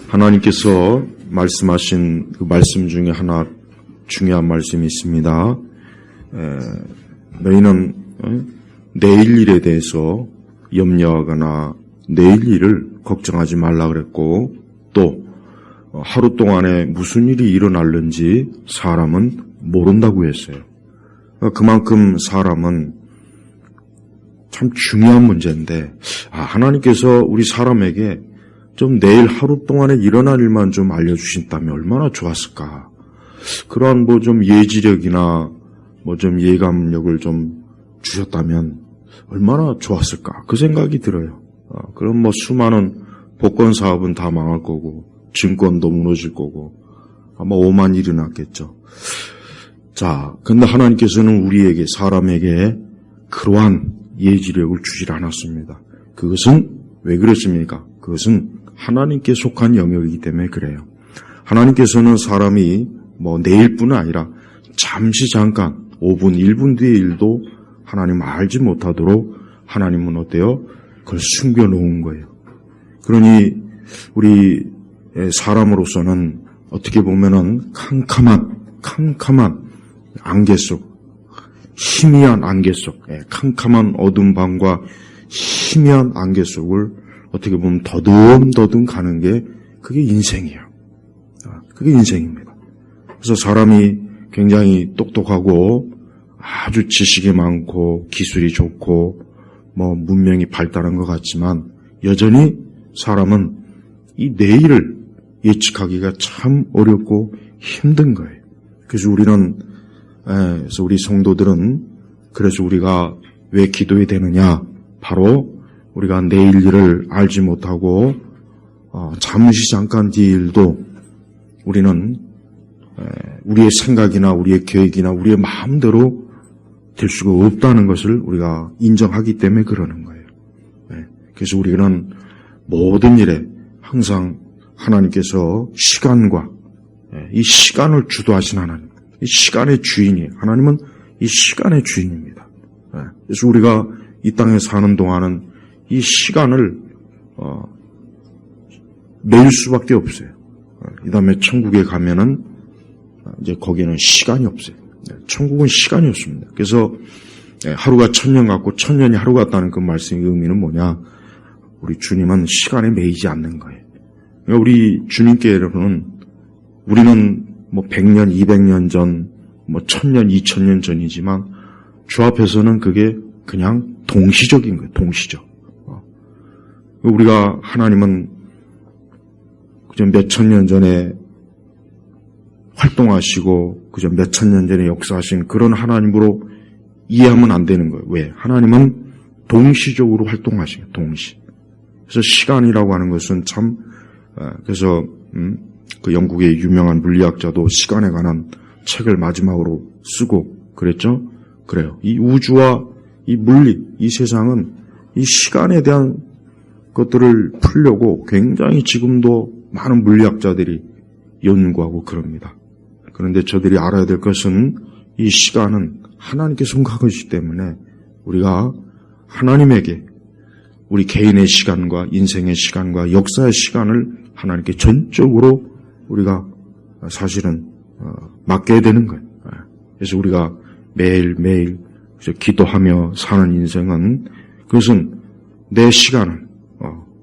하나님께서 말씀하신 그 말씀 중에 하나 중요한 말씀이 있습니다. 너희는 내일 일에 대해서 염려하거나 내일 일을 걱정하지 말라 그랬고, 또 하루 동안에 무슨 일이 일어날는지 사람은 모른다고 했어요. 그만큼 사람은 참 중요한 문제인데, 하나님께서 우리 사람에게 좀 내일 하루 동안에 일어날 일만 좀 알려주신다면 얼마나 좋았을까. 그러한 좀 예지력이나 좀 예감력을 좀 주셨다면 얼마나 좋았을까. 그 생각이 들어요. 그럼 수많은 복권 사업은 다 망할 거고, 증권도 무너질 거고, 아마 오만 일이 났겠죠. 자, 근데 하나님께서는 우리에게, 사람에게 그러한 예지력을 주질 않았습니다. 그것은 왜 그렇습니까? 그것은 하나님께 속한 영역이기 때문에 그래요. 하나님께서는 사람이 내일뿐 아니라 잠시 잠깐 5분, 1분 뒤의 일도 하나님 알지 못하도록 하나님은 어때요? 그걸 숨겨놓은 거예요. 그러니 우리 사람으로서는 어떻게 보면은 캄캄한 안개 속, 희미한 안개 속, 캄캄한 어두운 방과 희미한 안개 속을 어떻게 보면 더듬더듬 가는 게 그게 인생이에요. 그게 인생입니다. 그래서 사람이 굉장히 똑똑하고 아주 지식이 많고 기술이 좋고 문명이 발달한 것 같지만 여전히 사람은 이 내일을 예측하기가 참 어렵고 힘든 거예요. 그래서 그래서 우리 성도들은, 그래서 우리가 왜 기도해야 되느냐? 바로 우리가 내일 일을 알지 못하고 잠시 잠깐 뒤의 일도 우리는 우리의 생각이나 우리의 계획이나 우리의 마음대로 될 수가 없다는 것을 우리가 인정하기 때문에 그러는 거예요. 그래서 우리는 모든 일에 항상 하나님께서 시간과 이 시간을 주도하신 하나님, 이 시간의 주인이에요. 하나님은 이 시간의 주인입니다. 그래서 우리가 이 땅에 사는 동안은 이 시간을 매일 수밖에 없어요. 이 다음에 천국에 가면은 이제 거기는 시간이 없어요. 천국은 시간이 없습니다. 그래서 하루가 천년 같고 천년이 하루 같다는 그 말씀의 의미는 뭐냐? 우리 주님은 시간에 매이지 않는 거예요. 그러니까 우리 주님께로는 우리는 100년, 200년 전, 1000년, 2000년 전이지만 주 앞에서는 그게 그냥 동시적인 거예요. 동시적. 우리가 하나님은 그저 몇천 년 전에 활동하시고 그저 몇천 년 전에 역사하신 그런 하나님으로 이해하면 안 되는 거예요. 왜? 하나님은 동시적으로 활동하시는 거예요. 동시. 그래서 시간이라고 하는 것은 참, 그래서 그 영국의 유명한 물리학자도 시간에 관한 책을 마지막으로 쓰고 그랬죠? 그래요. 이 우주와 이 물리, 이 세상은 이 시간에 대한 것들을 풀려고 굉장히 지금도 많은 물리학자들이 연구하고 그럽니다. 그런데 저들이 알아야 될 것은 이 시간은 하나님께 속한 것이기 때문에 우리가 하나님에게 우리 개인의 시간과 인생의 시간과 역사의 시간을 하나님께 전적으로 우리가 사실은 맡겨야 되는 거예요. 그래서 우리가 매일매일 기도하며 사는 인생은, 그것은 내 시간을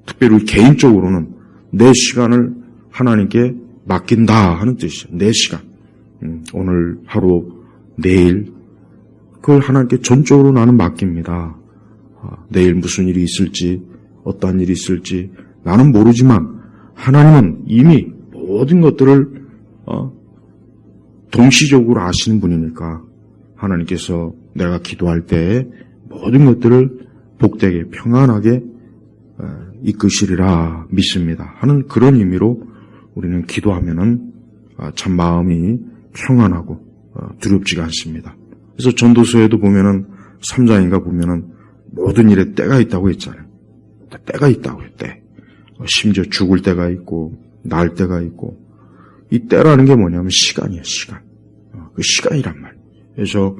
특별히 개인적으로는 내 시간을 하나님께 맡긴다 하는 뜻이죠. 내 시간. 오늘 하루, 내일 그걸 하나님께 전적으로 나는 맡깁니다. 내일 무슨 일이 있을지, 어떠한 일이 있을지 나는 모르지만 하나님은 이미 모든 것들을 동시적으로 아시는 분이니까 하나님께서 내가 기도할 때 모든 것들을 복되게 평안하게 이끄시리라 믿습니다 하는 그런 의미로 우리는 기도하면은 참 마음이 평안하고 두렵지가 않습니다. 그래서 전도서에도 보면은 3장인가 보면은 모든 일에 때가 있다고 했잖아요. 때가 있다고 해요. 때. 심지어 죽을 때가 있고 날 때가 있고, 이 때라는 게 뭐냐면 시간이에요. 시간. 그 시간이란 말. 그래서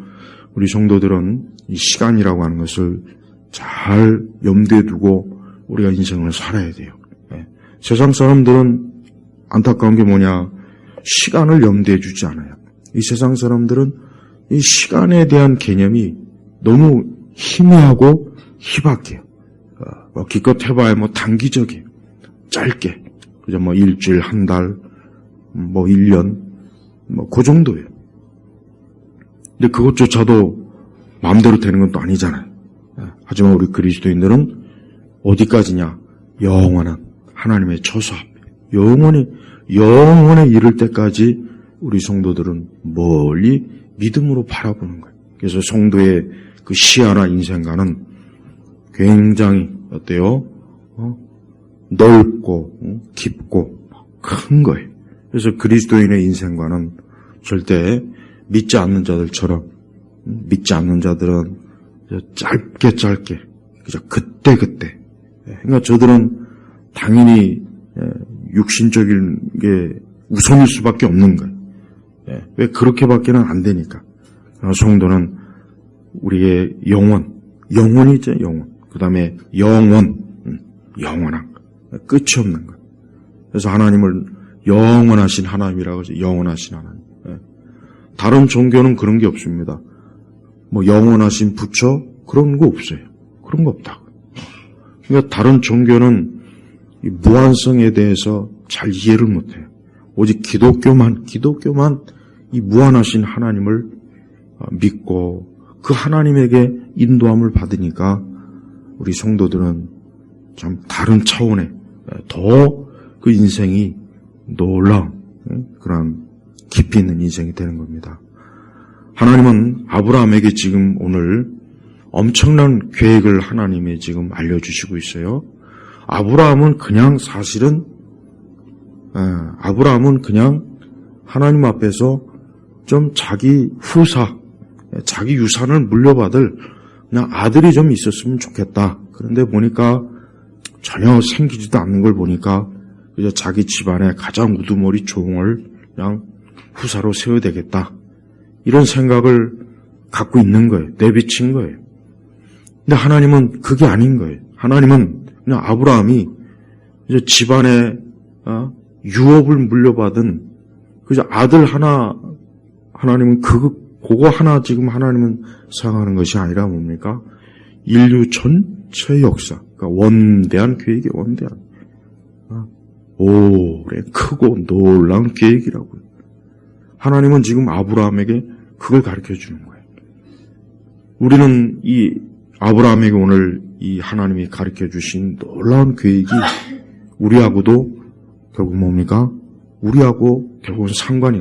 우리 성도들은 이 시간이라고 하는 것을 잘 염두에 두고 우리가 인생을 살아야 돼요. 세상 사람들은 안타까운 게 뭐냐? 시간을 염두에 두지 않아요. 이 세상 사람들은 이 시간에 대한 개념이 너무 희미하고 희박해요. 기껏 해봐야 단기적이에요. 짧게. 그죠? 일주일, 한 달, 1년, 그 정도예요. 근데 그것조차도 마음대로 되는 건 또 아니잖아요. 하지만 우리 그리스도인들은 어디까지냐? 영원한 하나님의 처소 앞에 영원에 이를 때까지 우리 성도들은 멀리 믿음으로 바라보는 거예요. 그래서 성도의 그 시야나 인생관은 굉장히 어때요? 넓고 깊고 큰 거예요. 그래서 그리스도인의 인생관은 절대 믿지 않는 자들처럼, 믿지 않는 자들은 짧게 그저 그때 그러니까 저들은 당연히 육신적인 게 우선일 수밖에 없는 거예요. 왜 그렇게밖에는 안 되니까. 성도는 우리의 영혼이죠, 영혼. 그 다음에 영원한 끝이 없는 거예요. 그래서 하나님을 영원하신 하나님이라고 하죠. 영원하신 하나님. 다른 종교는 그런 게 없습니다. 영원하신 부처 그런 거 없어요. 그런 거 없다고. 그러니까 다른 종교는 이 무한성에 대해서 잘 이해를 못해요. 오직 기독교만 이 무한하신 하나님을 믿고 그 하나님에게 인도함을 받으니까 우리 성도들은 참 다른 차원의 더 그 인생이 놀라운 그런 깊이 있는 인생이 되는 겁니다. 하나님은 아브라함에게 지금 오늘 엄청난 계획을 하나님이 지금 알려주시고 있어요. 아브라함은 그냥 하나님 앞에서 좀 자기 자기 유산을 물려받을 그냥 아들이 좀 있었으면 좋겠다. 그런데 보니까 전혀 생기지도 않는 걸 보니까 그저 자기 집안의 가장 우두머리 종을 그냥 후사로 세워야 되겠다. 이런 생각을 갖고 있는 거예요. 내비친 거예요. 근데 하나님은 그게 아닌 거예요. 하나님은 그냥 아브라함이 이제 집안에 유업을 물려받은 그저 아들 하나, 하나님은 그거 하나 지금 하나님은 생각하는 것이 아니라 뭡니까? 인류 전체의 역사, 그러니까 원대한 계획이 원대한 오래 크고 놀라운 계획이라고요. 하나님은 지금 아브라함에게 그걸 가르쳐 주는 거예요. 우리는 이 아브라함에게 오늘 이 하나님이 가르쳐 주신 놀라운 계획이 우리하고도 결국 뭡니까? 우리하고 결국은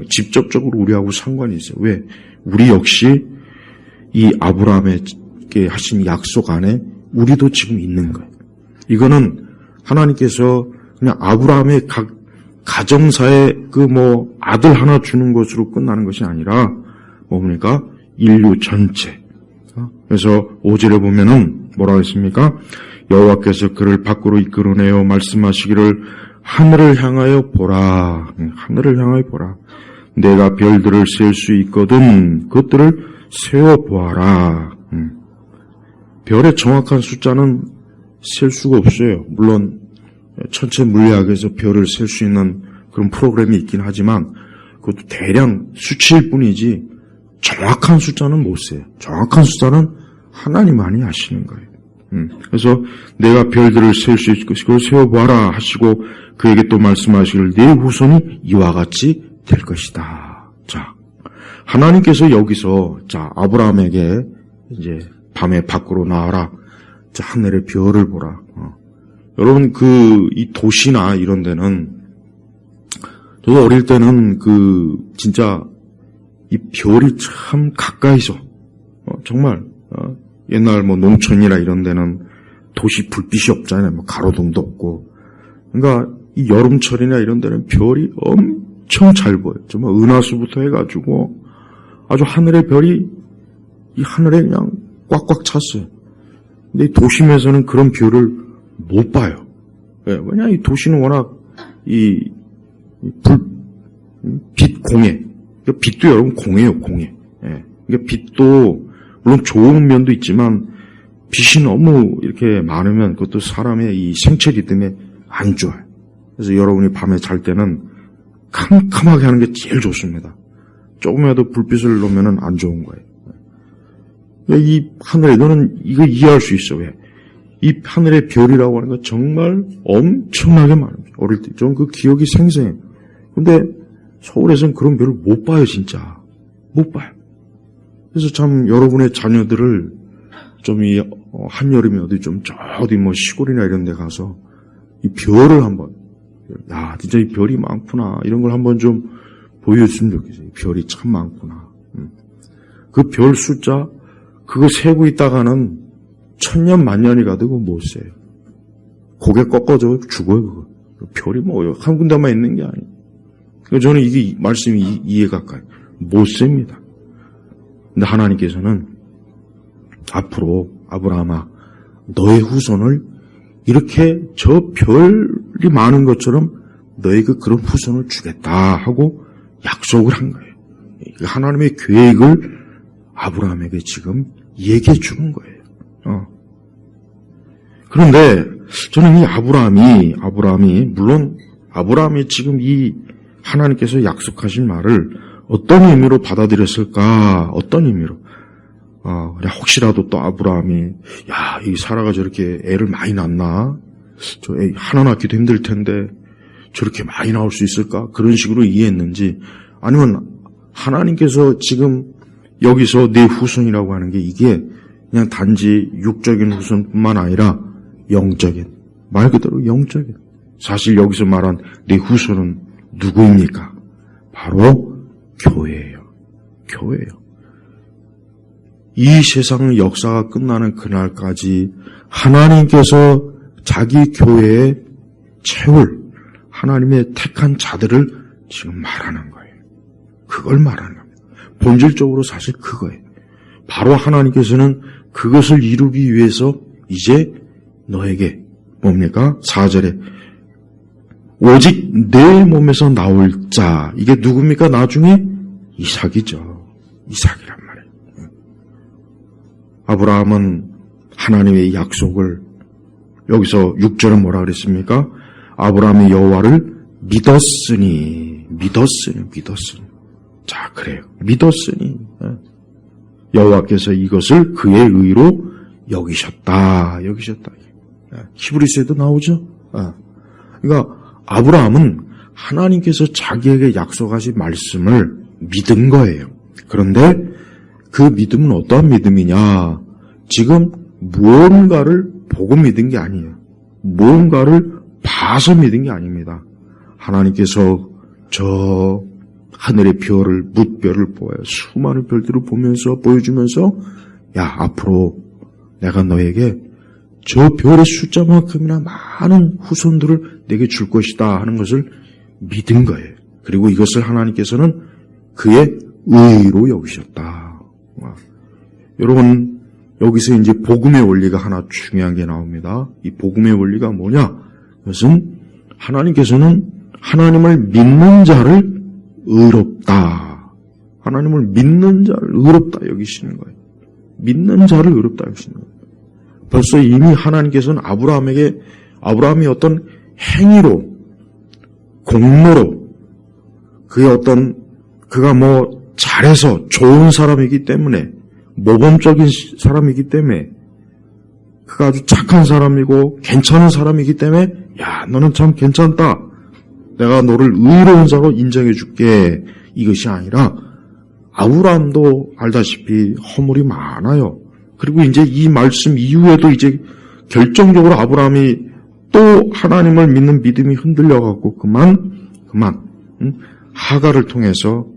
직접적으로 우리하고 상관이 있어요. 왜? 우리 역시 이 아브라함에게 하신 약속 안에 우리도 지금 있는 거예요. 이거는 하나님께서 그냥 아브라함의 가정사에 아들 하나 주는 것으로 끝나는 것이 아니라 뭡니까? 인류 전체. 그래서 5절에 보면은 뭐라고 했습니까? 여호와께서 그를 밖으로 이끌어내어 말씀하시기를 하늘을 향하여 보라. 하늘을 향하여 보라. 내가 별들을 셀 수 있거든 그것들을 세어보아라. 별의 정확한 숫자는 셀 수가 없어요. 물론 천체 물리학에서 별을 셀 수 있는 그런 프로그램이 있긴 하지만 그것도 대략 수치일 뿐이지 정확한 숫자는 못 세요. 정확한 숫자는 하나님만이 아시는 거예요. 그래서 내가 별들을 셀 수 있을 것이고 세어보아라 하시고 그에게 또 말씀하시기를 네 후손이 이와 같이 될 것이다. 자, 하나님께서 여기서 아브라함에게 이제 밤에 밖으로 나와라. 자, 하늘의 별을 보라. 여러분 이 도시나 이런 데는 저도 어릴 때는 진짜 이 별이 참 가까이서 정말 옛날 농촌이나 이런 데는 도시 불빛이 없잖아요. 가로등도 없고. 그러니까 이 여름철이나 이런 데는 별이 엄청 잘 보여요. 정말 은하수부터 해가지고 아주 하늘의 별이 이 하늘에 그냥 꽉꽉 찼어요. 근데 이 도심에서는 그런 별을 못 봐요. 왜냐 이 도시는 워낙 빛 공해. 빛도 여러분 공해요, 공해. 그러니까 빛도 물론 좋은 면도 있지만 빛이 너무 이렇게 많으면 그것도 사람의 이 생체 리듬에 안 좋아요. 그래서 여러분이 밤에 잘 때는 캄캄하게 하는 게 제일 좋습니다. 조금이라도 불빛을 놓으면 안 좋은 거예요. 이 하늘에, 너는 이거 이해할 수 있어. 왜? 이 하늘의 별이라고 하는 건 정말 엄청나게 많습니다. 어릴 때 좀 그 기억이 생생해요. 근데 서울에서는 그런 별을 못 봐요, 진짜. 못 봐요. 그래서 참 여러분의 자녀들을 좀 이 한여름에 어디 뭐 시골이나 이런 데 가서 이 별을 한번, 야, 진짜 이 별이 많구나. 이런 걸 한번 좀 보여줬으면 좋겠어요. 별이 참 많구나. 그 별 숫자, 그거 세고 있다가는 천년 만년이 가도 그거 못 세요. 고개 꺾어져 죽어요, 그거. 별이 뭐 한 군데만 있는 게 아니에요. 그러니까 저는 이게 말씀이 이해가 가요. 못 셉니다. 근데 하나님께서는 앞으로 아브라함아, 너의 후손을 이렇게 저 별이 많은 것처럼 너에게 그런 후손을 주겠다 하고 약속을 한 거예요. 하나님의 계획을 아브라함에게 지금 얘기해 주는 거예요. 그런데 저는 이 아브라함이 물론 아브라함이 지금 이 하나님께서 약속하신 말을 어떤 의미로 받아들였을까? 어떤 의미로? 혹시라도 또 아브라함이, 야, 이 사라가 저렇게 애를 많이 낳나? 저 애 하나 낳기도 힘들 텐데 저렇게 많이 나올 수 있을까? 그런 식으로 이해했는지, 아니면 하나님께서 지금 여기서 내 후손이라고 하는 게 이게 그냥 단지 육적인 후손뿐만 아니라 영적인, 말 그대로 영적인. 사실 여기서 말한 내 후손은 누구입니까? 바로 교회예요. 교회예요. 이 세상 역사가 끝나는 그날까지 하나님께서 자기 교회에 채울 하나님의 택한 자들을 지금 말하는 거예요. 그걸 말하는 겁니다. 본질적으로 사실 그거예요. 바로 하나님께서는 그것을 이루기 위해서 이제 너에게 뭡니까? 4절에 오직 내 몸에서 나올 자, 이게 누굽니까? 나중에 이삭이죠. 이삭이란 말이에요. 아브라함은 하나님의 약속을, 여기서 6절은 뭐라 그랬습니까? 아브라함이 여호와를 믿었으니. 자, 그래요. 믿었으니 여호와께서 이것을 그의 의로 여기셨다. 히브리서에도 나오죠. 그러니까 아브라함은 하나님께서 자기에게 약속하신 말씀을 믿은 거예요. 그런데 그 믿음은 어떠한 믿음이냐? 지금 무언가를 보고 믿은 게 아니에요. 무언가를 봐서 믿은 게 아닙니다. 하나님께서 저 하늘의 별을, 뭇별을 보아요. 수많은 별들을 보면서, 보여주면서, 야, 앞으로 내가 너에게 저 별의 숫자만큼이나 많은 후손들을 내게 줄 것이다 하는 것을 믿은 거예요. 그리고 이것을 하나님께서는 그의 의로 여기셨다. 여러분, 여기서 이제 복음의 원리가 하나 중요한 게 나옵니다. 이 복음의 원리가 뭐냐? 그것은 하나님께서는 하나님을 믿는 자를 의롭다. 하나님을 믿는 자를 의롭다 여기시는 거예요. 믿는 자를 의롭다 여기시는 거예요. 벌써 이미 하나님께서는 아브라함이 어떤 행위로, 공로로, 그가 뭐 잘해서 좋은 사람이기 때문에, 모범적인 사람이기 때문에, 그가 아주 착한 사람이고 괜찮은 사람이기 때문에, 야, 너는 참 괜찮다. 내가 너를 의로운 자로 인정해 줄게. 이것이 아니라 아브라함도 알다시피 허물이 많아요. 그리고 이제 이 말씀 이후에도 이제 결정적으로 아브라함이 또 하나님을 믿는 믿음이 흔들려갖고 하가를 통해서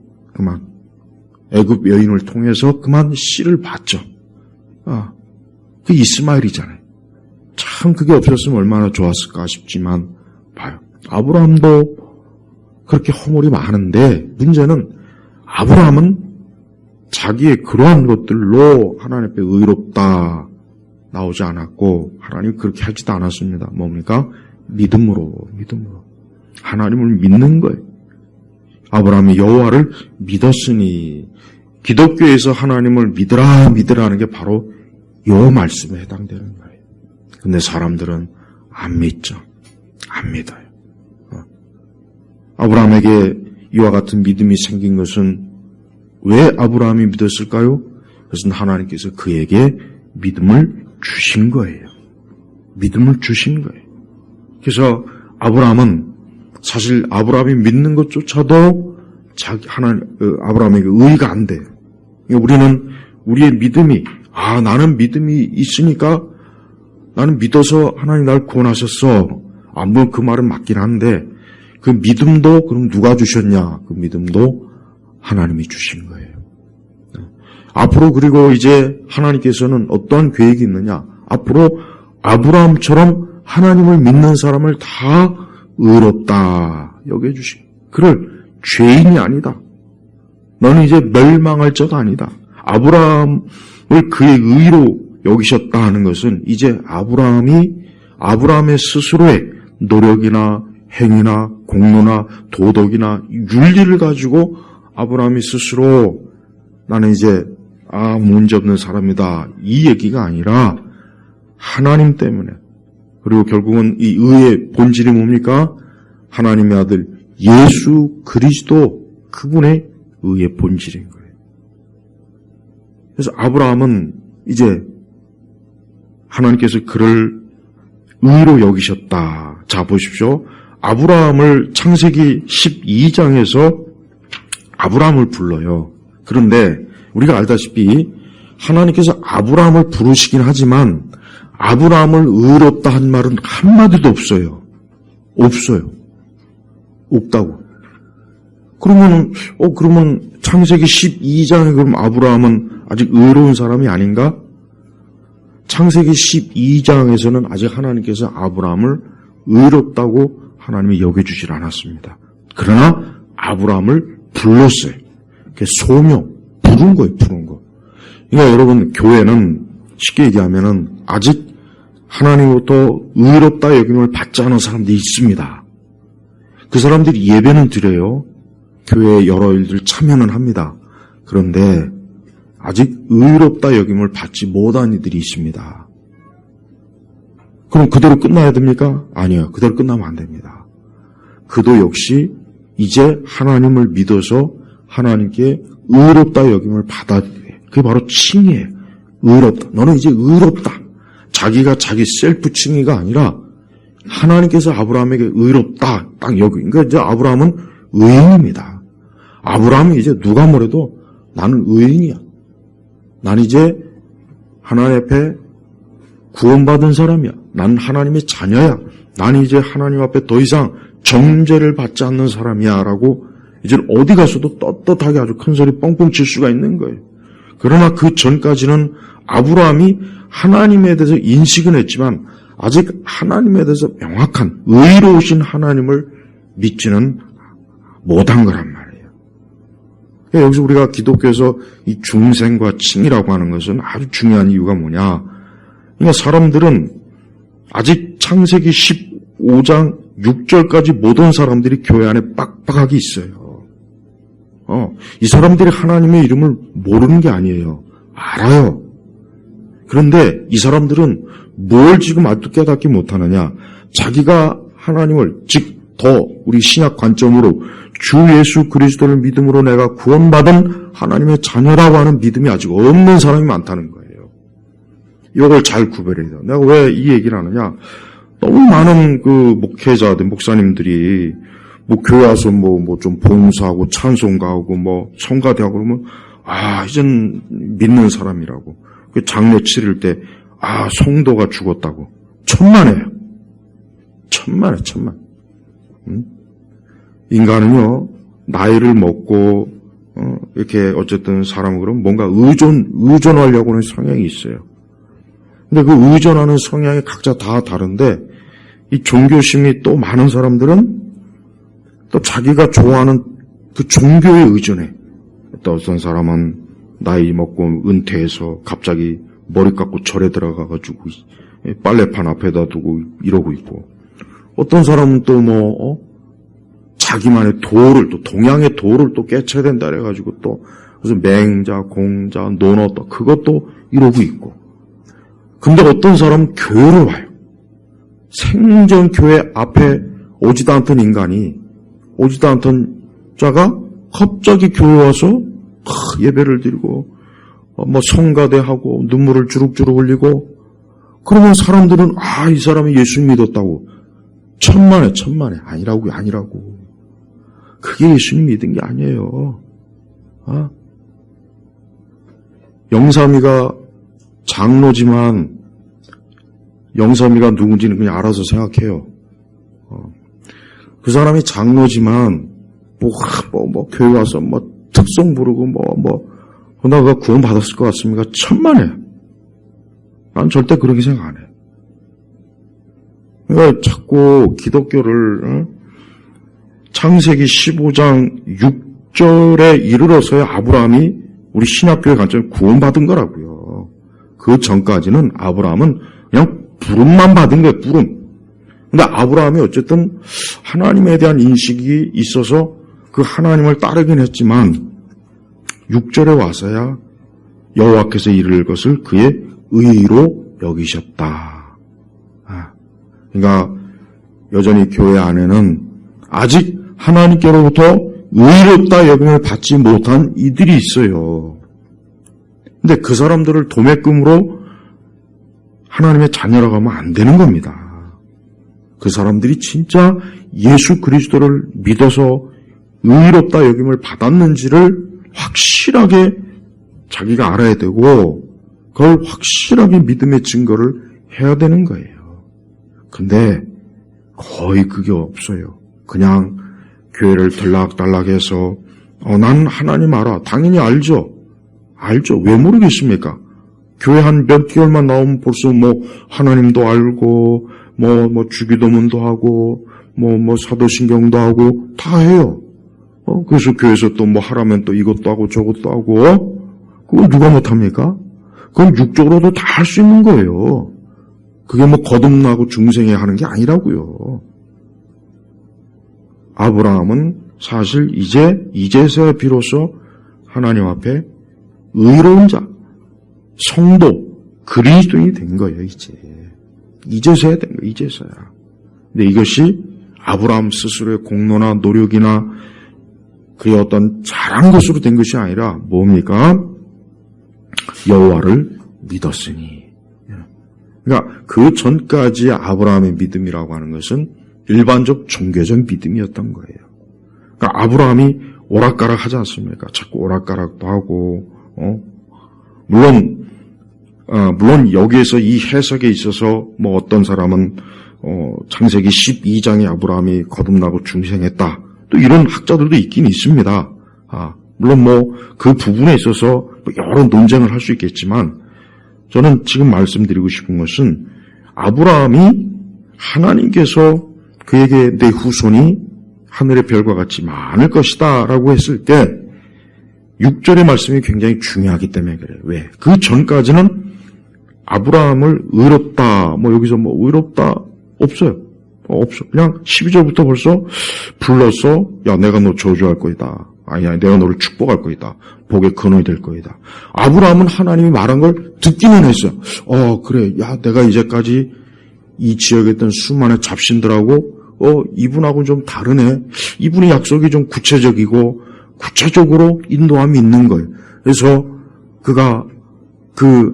애굽 여인을 통해서 씨를 봤죠. 그 이스마엘이잖아요. 참 그게 없었으면 얼마나 좋았을까 싶지만 봐요. 아브라함도 그렇게 허물이 많은데 문제는 아브라함은 자기의 그러한 것들로 하나님 앞에 의롭다 나오지 않았고 하나님 그렇게 하지도 않았습니다. 뭡니까? 믿음으로 하나님을 믿는 거예요. 아브라함이 여호와를 믿었으니 기독교에서 하나님을 믿으라 하는 게 바로 요 말씀에 해당되는 거예요. 근데 사람들은 안 믿죠. 안 믿어요. 아브라함에게 이와 같은 믿음이 생긴 것은 왜 아브라함이 믿었을까요? 그것은 하나님께서 그에게 믿음을 주신 거예요. 믿음을 주신 거예요. 그래서 아브라함은 사실 아브라함이 믿는 것조차도 아브라함에게 의의가 안 돼요. 우리는 우리의 믿음이 나는 믿음이 있으니까 나는 믿어서 하나님 날 구원하셨어. 물론 그 말은 맞긴 한데 그 믿음도 그럼 누가 주셨냐? 그 믿음도 하나님이 주신 거예요. 앞으로 그리고 이제 하나님께서는 어떠한 계획이 있느냐? 앞으로 아브라함처럼 하나님을 믿는 사람을 다 의롭다 여겨주시. 그를 죄인이 아니다. 너는 이제 멸망할 자가 아니다. 아브라함을 그의 의로 여기셨다 하는 것은 이제 아브라함의 스스로의 노력이나 행위나 공로나 도덕이나 윤리를 가지고 아브라함이 스스로 나는 이제 문제없는 사람이다 이 얘기가 아니라 하나님 때문에, 그리고 결국은 이 의의 본질이 뭡니까? 하나님의 아들 예수 그리스도 그분의 의의 본질인 거예요. 그래서 아브라함은 이제 하나님께서 그를 의로 여기셨다. 자 보십시오. 아브라함을 창세기 12장에서 아브라함을 불러요. 그런데 우리가 알다시피 하나님께서 아브라함을 부르시긴 하지만 아브라함을 의롭다 한 말은 한마디도 없어요. 없어요. 없다고. 그러면 창세기 12장에 그럼 아브라함은 아직 의로운 사람이 아닌가? 창세기 12장에서는 아직 하나님께서 아브라함을 의롭다고 하나님이 여겨주질 않았습니다. 그러나 아브라함을 불렀어요. 소명, 부른 거예요, 부른 거. 그러니까 여러분, 교회는 쉽게 얘기하면은 아직 하나님으로부터 의롭다 여김을 받지 않은 사람들이 있습니다. 그 사람들이 예배는 드려요. 교회에 여러 일들 참여는 합니다. 그런데 아직 의롭다 여김을 받지 못한 이들이 있습니다. 그럼 그대로 끝나야 됩니까? 아니요. 그대로 끝나면 안 됩니다. 그도 역시 이제 하나님을 믿어서 하나님께 의롭다 여김을 받아야 돼. 그게 바로 칭의예요. 의롭다. 너는 이제 의롭다. 자기가 자기 셀프 칭의가 아니라 하나님께서 아브라함에게 의롭다 딱 여기. 그러니까 이제 아브라함은 의인입니다. 아브라함이 이제 누가 뭐래도 나는 의인이야. 난 이제 하나님 앞에 구원받은 사람이야. 난 하나님의 자녀야. 난 이제 하나님 앞에 더 이상 정죄를 받지 않는 사람이야 라고 이제 어디 가서도 떳떳하게 아주 큰 소리 뻥뻥 칠 수가 있는 거예요. 그러나 그 전까지는 아브라함이 하나님에 대해서 인식은 했지만 아직 하나님에 대해서 명확한 의로우신 하나님을 믿지는 못한 거란 말이에요. 여기서 우리가 기독교에서 이 중생과 칭이라고 하는 것은 아주 중요한 이유가 뭐냐. 그러니까 사람들은 아직 창세기 15장 6절까지 못 온 사람들이 교회 안에 빡빡하게 있어요. 이 사람들이 하나님의 이름을 모르는 게 아니에요. 알아요. 그런데 이 사람들은 뭘 지금 아직도 깨닫지 못하느냐. 자기가 하나님을, 즉 더 우리 신약 관점으로 주 예수 그리스도를 믿음으로 내가 구원받은 하나님의 자녀라고 하는 믿음이 아직 없는 사람이 많다는 거예요. 이걸 잘 구별해야 돼요. 내가 왜 이 얘기를 하느냐. 너무 많은 그 목회자들, 목사님들이 교회 와서 좀 봉사하고 찬송가하고 성가대하고 그러면 이젠 믿는 사람이라고. 그 장례 치를 때 성도가 죽었다고. 천만에요. 천만에. 인간은요 나이를 먹고 이렇게 어쨌든 사람은 그럼 뭔가 의존하려고 하는 성향이 있어요. 근데 그 의존하는 성향이 각자 다 다른데 이 종교심이 또 많은 사람들은 또 자기가 좋아하는 그 종교에 의존해. 또 어떤 사람은 나이 먹고 은퇴해서 갑자기 머리 깎고 절에 들어가가지고 빨래판 앞에다 두고 이러고 있고, 어떤 사람은 또 자기만의 도를, 또 동양의 도를 또 깨쳐야 된다 그래가지고 또 그래서 맹자, 공자, 논어 또 그것도 이러고 있고. 근데 어떤 사람은 교회를 와요. 생전 교회 앞에 오지도 않던 인간이 오지도 않던 자가 갑자기 교회 와서 예배를 드리고 성가대하고 눈물을 주룩주룩 흘리고, 그러면 사람들은 이 사람이 예수 믿었다고 천만에 아니라고. 그게 예수님 믿은 게 아니에요. 영삼이가 장로지만 영삼이가 누군지는 그냥 알아서 생각해요. 그 사람이 장로지만 교회 와서 특송 부르고 그러다가 구원 받았을 것 같습니까? 천만에. 난 절대 그렇게 생각 안 해. 그러니까 자꾸 기독교를 창세기 15장 6절에 이르러서야 아브라함이 우리 신약교회 관점에 구원받은 거라고요. 그 전까지는 아브라함은 그냥 부름만 받은 거예요. 부름. 근데 아브라함이 어쨌든 하나님에 대한 인식이 있어서 그 하나님을 따르긴 했지만 6절에 와서야 여호와께서 이를 것을 그의 의로 여기셨다. 그러니까 여전히 교회 안에는 아직 하나님께로부터 의롭다 여김을 받지 못한 이들이 있어요. 근데 그 사람들을 도매금으로 하나님의 자녀라고 하면 안 되는 겁니다. 그 사람들이 진짜 예수 그리스도를 믿어서 의롭다 여김을 받았는지를 확실하게 자기가 알아야 되고, 그걸 확실하게 믿음의 증거를 해야 되는 거예요. 근데 거의 그게 없어요. 그냥 교회를 들락달락해서 난 하나님 알아. 당연히 알죠. 왜 모르겠습니까? 교회 한 몇 개월만 나오면 벌써 하나님도 알고 주기도문도 하고 사도신경도 하고 다 해요. 그래서 교회에서 또 하라면 또 이것도 하고 저것도 하고, 그걸 누가 못합니까? 그건 육적으로도 다 할 수 있는 거예요. 그게 거듭나고 중생에 하는 게 아니라고요. 아브라함은 사실 이제서야 비로소 하나님 앞에 의로운 자, 성도, 그리스도인이 된 거예요. 이제서야 된 거예요. 이제서야. 근데 이것이 아브라함 스스로의 공로나 노력이나 그의 어떤 잘한 것으로 된 것이 아니라 뭡니까? 여호와를 믿었으니. 그러니까 그 전까지 아브라함의 믿음이라고 하는 것은 일반적 종교적 믿음이었던 거예요. 그러니까 아브라함이 오락가락 하지 않습니까? 자꾸 오락가락도 하고, 물론 여기에서 이 해석에 있어서 어떤 사람은 창세기 12장에 아브라함이 거듭나고 중생했다, 또 이런 학자들도 있긴 있습니다. 물론 그 부분에 있어서 여러 논쟁을 할 수 있겠지만, 저는 지금 말씀드리고 싶은 것은 아브라함이 하나님께서 그에게 내 후손이 하늘의 별과 같이 많을 것이다 라고 했을 때 6절의 말씀이 굉장히 중요하기 때문에 그래요. 왜? 그 전까지는 아브라함을 의롭다, 여기서 의롭다 없어요. 없어. 그냥 12절부터 벌써 불러서 내가 너 저주할 거이다. 아니야, 내가 너를 축복할 거이다. 복의 근원이 될 거이다. 아브라함은 하나님이 말한 걸 듣기는 했어요. 그래. 내가 이제까지 이 지역에 있던 수많은 잡신들하고 이분하고는 좀 다르네. 이분의 약속이 좀 구체적이고 구체적으로 인도함이 있는 거예요. 그래서 그가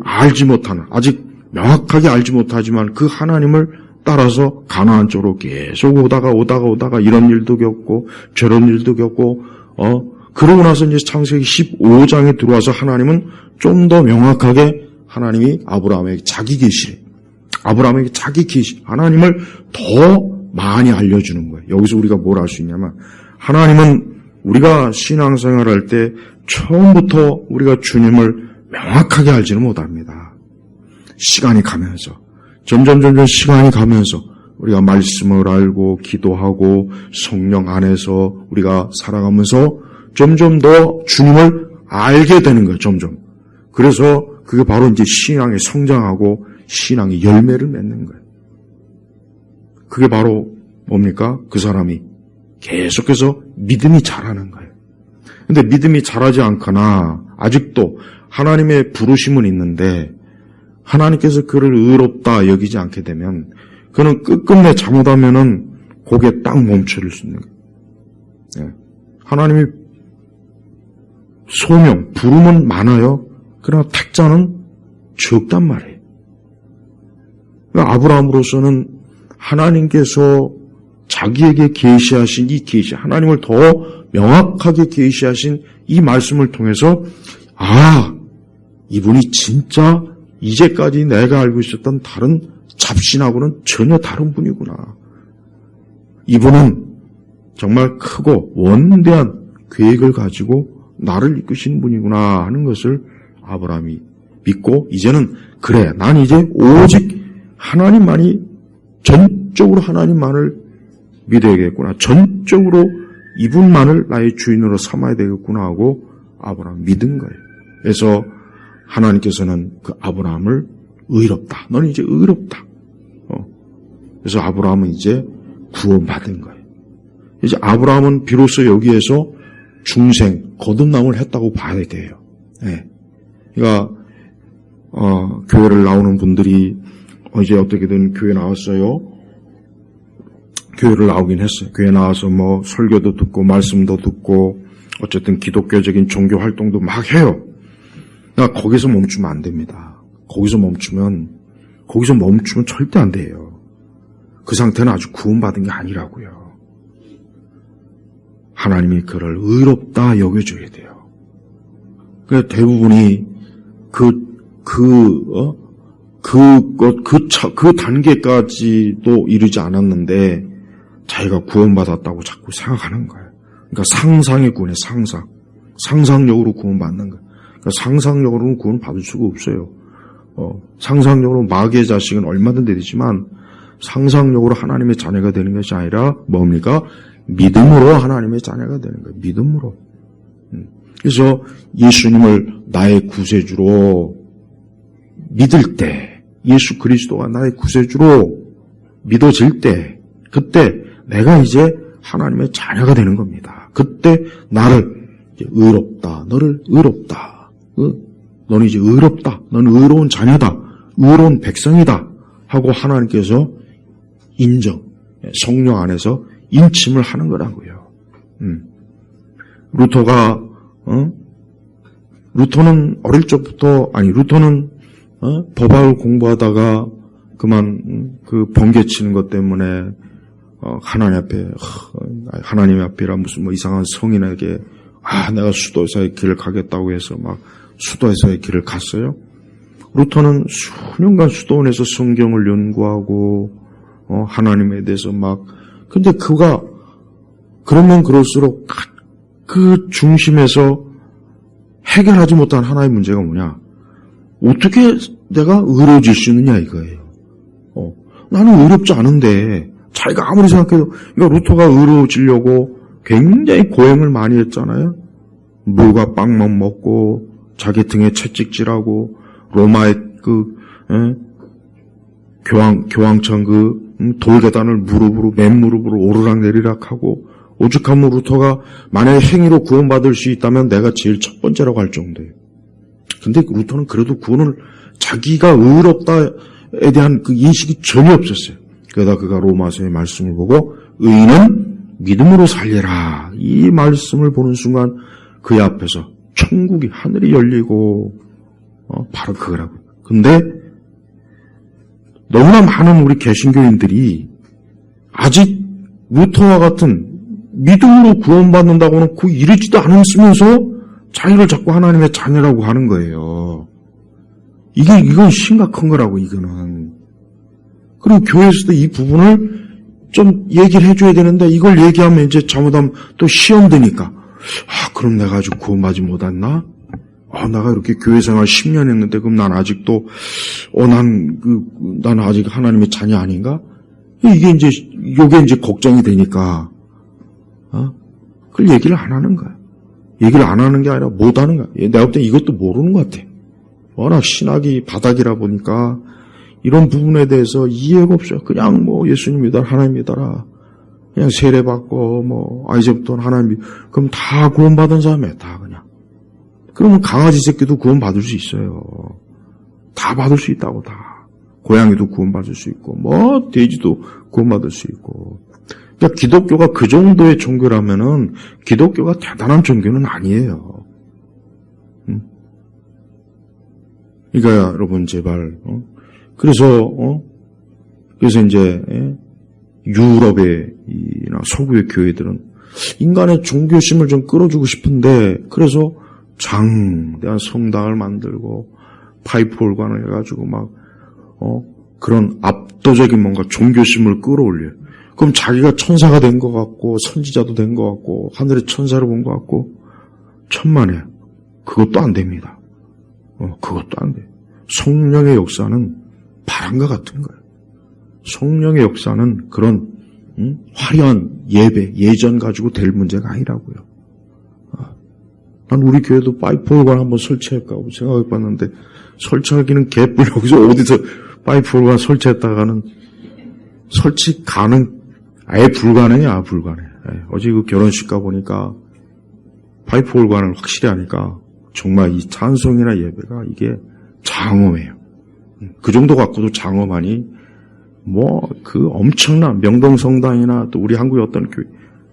알지 못하는, 아직 명확하게 알지 못하지만 그 하나님을 따라서 가나안 쪽으로 계속 오다가 이런 일도 겪고 저런 일도 겪고, 그러고 나서 이제 창세기 15장에 들어와서 하나님은 좀 더 명확하게 하나님이 아브라함에게 자기 계시, 하나님을 더 많이 알려주는 거예요. 여기서 우리가 뭘 알 수 있냐면, 하나님은 우리가 신앙생활 할 때 처음부터 우리가 주님을 명확하게 알지는 못합니다. 시간이 가면서, 점점 시간이 가면서 우리가 말씀을 알고 기도하고 성령 안에서 우리가 살아가면서 점점 더 주님을 알게 되는 거예요. 점점. 그래서 그게 바로 이제 신앙이 성장하고 신앙이 열매를 맺는 거예요. 그게 바로 뭡니까? 그 사람이 계속해서 믿음이 자라는 거예요. 근데 믿음이 자라지 않거나 아직도 하나님의 부르심은 있는데 하나님께서 그를 의롭다 여기지 않게 되면 그는 끝끝내 잘못하면은 거기에 딱 멈춰질 수 있는 거예요. 하나님이 소명, 부름은 많아요. 그러나 택자는 적단 말이에요. 그러니까 아브라함으로서는 하나님께서 자기에게 계시하신 이 계시, 하나님을 더 명확하게 계시하신 이 말씀을 통해서 이분이 진짜 이제까지 내가 알고 있었던 다른 잡신하고는 전혀 다른 분이구나. 이분은 정말 크고 원대한 계획을 가지고 나를 이끄신 분이구나 하는 것을 아브라함이 믿고 이제는 그래, 난 이제 오직 하나님만이 전적으로 하나님만을 믿어야겠구나. 전적으로 이분만을 나의 주인으로 삼아야 되겠구나 하고 아브라함 믿은 거예요. 그래서 하나님께서는 그 아브라함을 의롭다. 너는 이제 의롭다. 그래서 아브라함은 이제 구원받은 거예요. 이제 아브라함은 비로소 여기에서 중생, 거듭남을 했다고 봐야 돼요. 네. 그러니까 교회를 나오는 분들이 이제 어떻게든 교회 나왔어요. 교회를 나오긴 했어요. 교회 나와서 뭐 설교도 듣고 말씀도 듣고 어쨌든 기독교적인 종교 활동도 막 해요. 그러니까 거기서 멈추면 안 됩니다. 거기서 멈추면 절대 안 돼요. 그 상태는 아주 구원받은 게 아니라고요. 하나님이 그를 의롭다 여겨줘야 돼요. 그래서 대부분이 그 단계까지도 이르지 않았는데 자기가 구원받았다고 자꾸 생각하는 거예요. 그러니까 상상의 구원에 상상력으로 구원받는 거예요. 그러니까 상상력으로는 구원 받을 수가 없어요. 상상력으로 마귀의 자식은 얼마든지 되지만 상상력으로 하나님의 자녀가 되는 것이 아니라 뭡니까? 믿음으로 하나님의 자녀가 되는 거예요. 믿음으로. 그래서 예수님을 나의 구세주로 믿을 때, 예수 그리스도가 나의 구세주로 믿어질 때, 그때 내가 이제 하나님의 자녀가 되는 겁니다. 그때 나를 이제 의롭다, 너를 의롭다, 너는 이제 의롭다, 너는 의로운 자녀다, 의로운 백성이다 하고 하나님께서 인정, 성령 안에서 인침을 하는 거라고요. 루터는 어릴 적부터, 루터는 법학을 공부하다가 그만 그 번개치는 것 때문에 하나님 앞이라 무슨 뭐 이상한 성인에게 내가 수도에서의 길을 가겠다고 해서 막 수도에서의 길을 갔어요. 루터는 수년간 수도원에서 성경을 연구하고 하나님에 대해서 근데 그가 그러면 그럴수록 그 중심에서 해결하지 못한 하나의 문제가 뭐냐? 어떻게 내가 의로워질 수 있느냐 이거예요. 나는 의롭지 않은데 자기가 아무리 생각해도 그러니까 루터가 의로워지려고 굉장히 고행을 많이 했잖아요. 물과 빵만 먹고 자기 등에 채찍질하고 로마의 교황청 돌계단을 맨무릎으로 오르락내리락 하고 오죽하면 루터가 만약에 행위로 구원받을 수 있다면 내가 제일 첫 번째라고 할 정도예요. 근데 루터는 그래도 구원을 자기가 의롭다에 대한 그 인식이 전혀 없었어요. 그러다 그가 로마서의 말씀을 보고 의인은 믿음으로 살리라 이 말씀을 보는 순간 그의 앞에서 천국이 하늘이 열리고 바로 그거라고요. 근데 너무나 많은 우리 개신교인들이 아직 루터와 같은 믿음으로 구원받는다고는 그 이르지도 않으면서 자기를 자꾸 하나님의 자녀라고 하는 거예요. 이건 심각한 거라고, 이거는. 그리고 교회에서도 이 부분을 좀 얘기를 해줘야 되는데, 이걸 얘기하면 이제 잘못하면 또 시험 드니까. 그럼 내가 아직 구원받지 못했나? 내가 이렇게 교회 생활 10년 했는데, 그럼 난 아직도, 난 아직 하나님의 자녀 아닌가? 요게 이제 걱정이 되니까, 그걸 얘기를 안 하는 거야. 얘기를 안 하는 게 아니라 못 하는 거야. 내가 볼 때 이것도 모르는 것 같아. 워낙 신학이 바닥이라 보니까 이런 부분에 대해서 이해가 없어요. 그냥 예수님 믿어라, 하나님 믿어라. 그냥 세례받고 이제부터는 하나님 그럼 다 구원받은 사람이야, 다 그냥. 그러면 강아지 새끼도 구원받을 수 있어요. 다 받을 수 있다고, 다. 고양이도 구원받을 수 있고, 돼지도 구원받을 수 있고. 그러니까 기독교가 그 정도의 종교라면은 기독교가 대단한 종교는 아니에요. 그러니까 여러분 제발 그래서 이제 유럽이나 서구의 교회들은 인간의 종교심을 좀 끌어주고 싶은데 그래서 장대한 성당을 만들고 파이프 올관을 해가지고 막 그런 압도적인 뭔가 종교심을 끌어올려요. 그럼 자기가 천사가 된 것 같고 선지자도 된 것 같고 하늘의 천사를 본 것 같고 천만에 그것도 안 됩니다. 그것도 안 돼요. 성령의 역사는 바람과 같은 거예요. 성령의 역사는 그런 화려한 예배, 예전 가지고 될 문제가 아니라고요. 난 우리 교회도 파이프 올관 한번 설치할까 하고 생각해봤는데 설치하기는 개뿔 여기서 어디서 파이프 올관 설치했다가는 설치 아예 불가능해. 불가능해. 어제 그 결혼식 가보니까 파이프 올관을 확실히 하니까 정말 이 찬송이나 예배가 이게 장엄해요. 그 정도 갖고도 장엄하니 그 엄청난 명동성당이나 또 우리 한국의 어떤 교회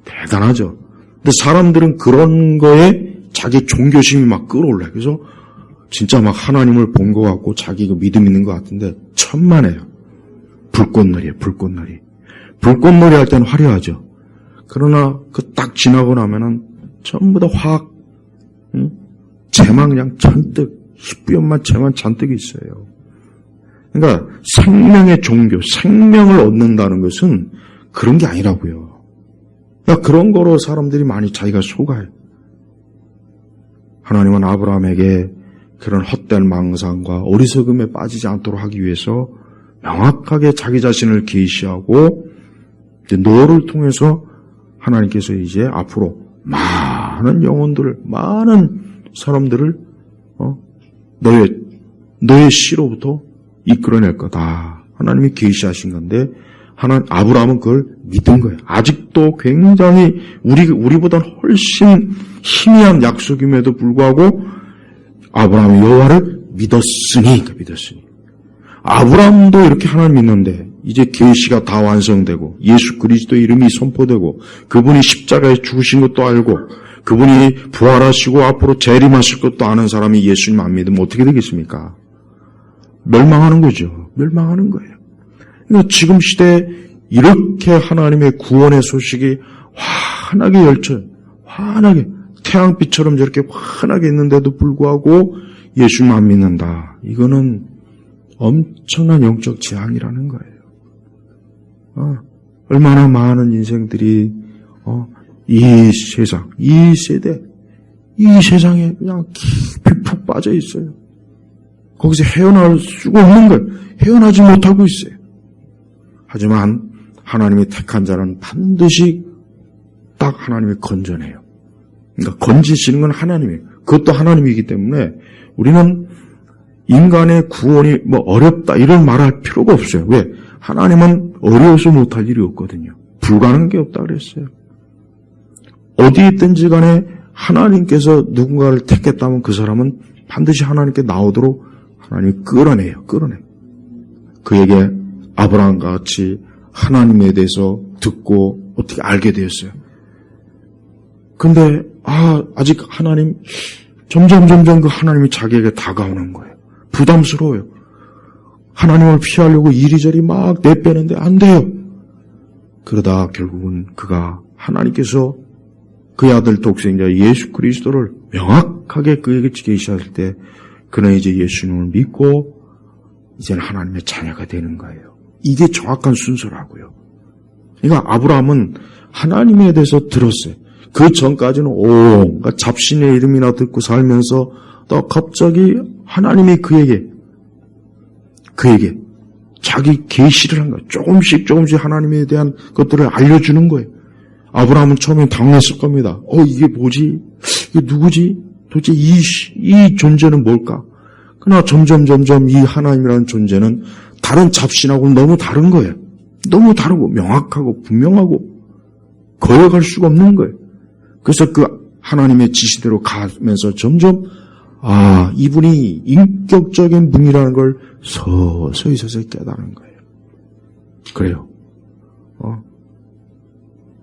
대단하죠. 근데 사람들은 그런 거에 자기 종교심이 막 끌어올라요. 그래서 진짜 막 하나님을 본 것 같고 자기 믿음 있는 것 같은데 천만에요. 불꽃놀이에요. 불꽃놀이. 불꽃놀이 할 때는 화려하죠. 그러나 그 딱 지나고 나면은 전부 다 화학 재만 그냥 잔뜩 희뿌연만 재만 잔뜩 있어요. 그러니까 생명의 종교, 생명을 얻는다는 것은 그런 게 아니라고요. 그러니까 그런 거로 사람들이 많이 자기가 속아요. 하나님은 아브라함에게 그런 헛된 망상과 어리석음에 빠지지 않도록 하기 위해서 명확하게 자기 자신을 계시하고 너를 통해서 하나님께서 이제 앞으로 많은 영혼들을, 많은 사람들을 너의 씨로부터 이끌어낼 거다. 하나님이 계시하신 건데 아브라함은 그걸 믿은 거예요. 아직도 굉장히 우리보다는 훨씬 희미한 약속임에도 불구하고 아브라함이 여호와를 믿었으니. 아브라함도 이렇게 하나님 믿는데 이제 계시가 다 완성되고 예수 그리스도의 이름이 선포되고 그분이 십자가에 죽으신 것도 알고 그분이 부활하시고 앞으로 재림하실 것도 아는 사람이 예수님 안 믿으면 어떻게 되겠습니까? 멸망하는 거죠. 멸망하는 거예요. 그러니까 지금 시대에 이렇게 하나님의 구원의 소식이 환하게 환하게 태양빛처럼 저렇게 환하게 있는데도 불구하고 예수님 안 믿는다. 이거는 엄청난 영적 재앙이라는 거예요. 얼마나 많은 인생들이 이 세상, 이 세대, 이 세상에 그냥 깊이 푹 빠져 있어요. 거기서 헤어날 수가 없는 거예요. 헤어나지 못하고 있어요. 하지만 하나님이 택한 자는 반드시 딱 하나님이 건져내요. 그러니까 건지시는 건 하나님이에요. 그것도 하나님이기 때문에 우리는 인간의 구원이 어렵다 이런 말할 필요가 없어요. 왜? 하나님은 어려워서 못할 일이 없거든요. 불가능한 게 없다 그랬어요. 어디 있든지 간에 하나님께서 누군가를 택했다면 그 사람은 반드시 하나님께 나오도록 하나님이 끌어내요. 그에게 아브라함과 같이 하나님에 대해서 듣고 어떻게 알게 되었어요. 근데 아직 하나님 점점 그 하나님이 자기에게 다가오는 거예요. 부담스러워요. 하나님을 피하려고 이리저리 막 내빼는데 안 돼요. 그러다 결국은 그가 하나님께서 그의 아들 독생자 예수 그리스도를 명확하게 그에게 계시하실 때 그는 이제 예수님을 믿고 이제는 하나님의 자녀가 되는 거예요. 이게 정확한 순서라고요. 그러니까 아브라함은 하나님에 대해서 들었어요. 그 전까지는 그러니까 잡신의 이름이나 듣고 살면서 또 갑자기 하나님이 그에게 자기 계시를 한 거예요. 조금씩 하나님에 대한 것들을 알려주는 거예요. 아브라함은 처음에 당황했을 겁니다. 이게 뭐지? 이게 누구지? 도대체 이 존재는 뭘까? 그러나 점점 이 하나님이라는 존재는 다른 잡신하고는 너무 다른 거예요. 너무 다르고 명확하고 분명하고 거역할 수가 없는 거예요. 그래서 그 하나님의 지시대로 가면서 점점 이분이 인격적인 분이라는 걸 서서히 깨달은 거예요. 그래요.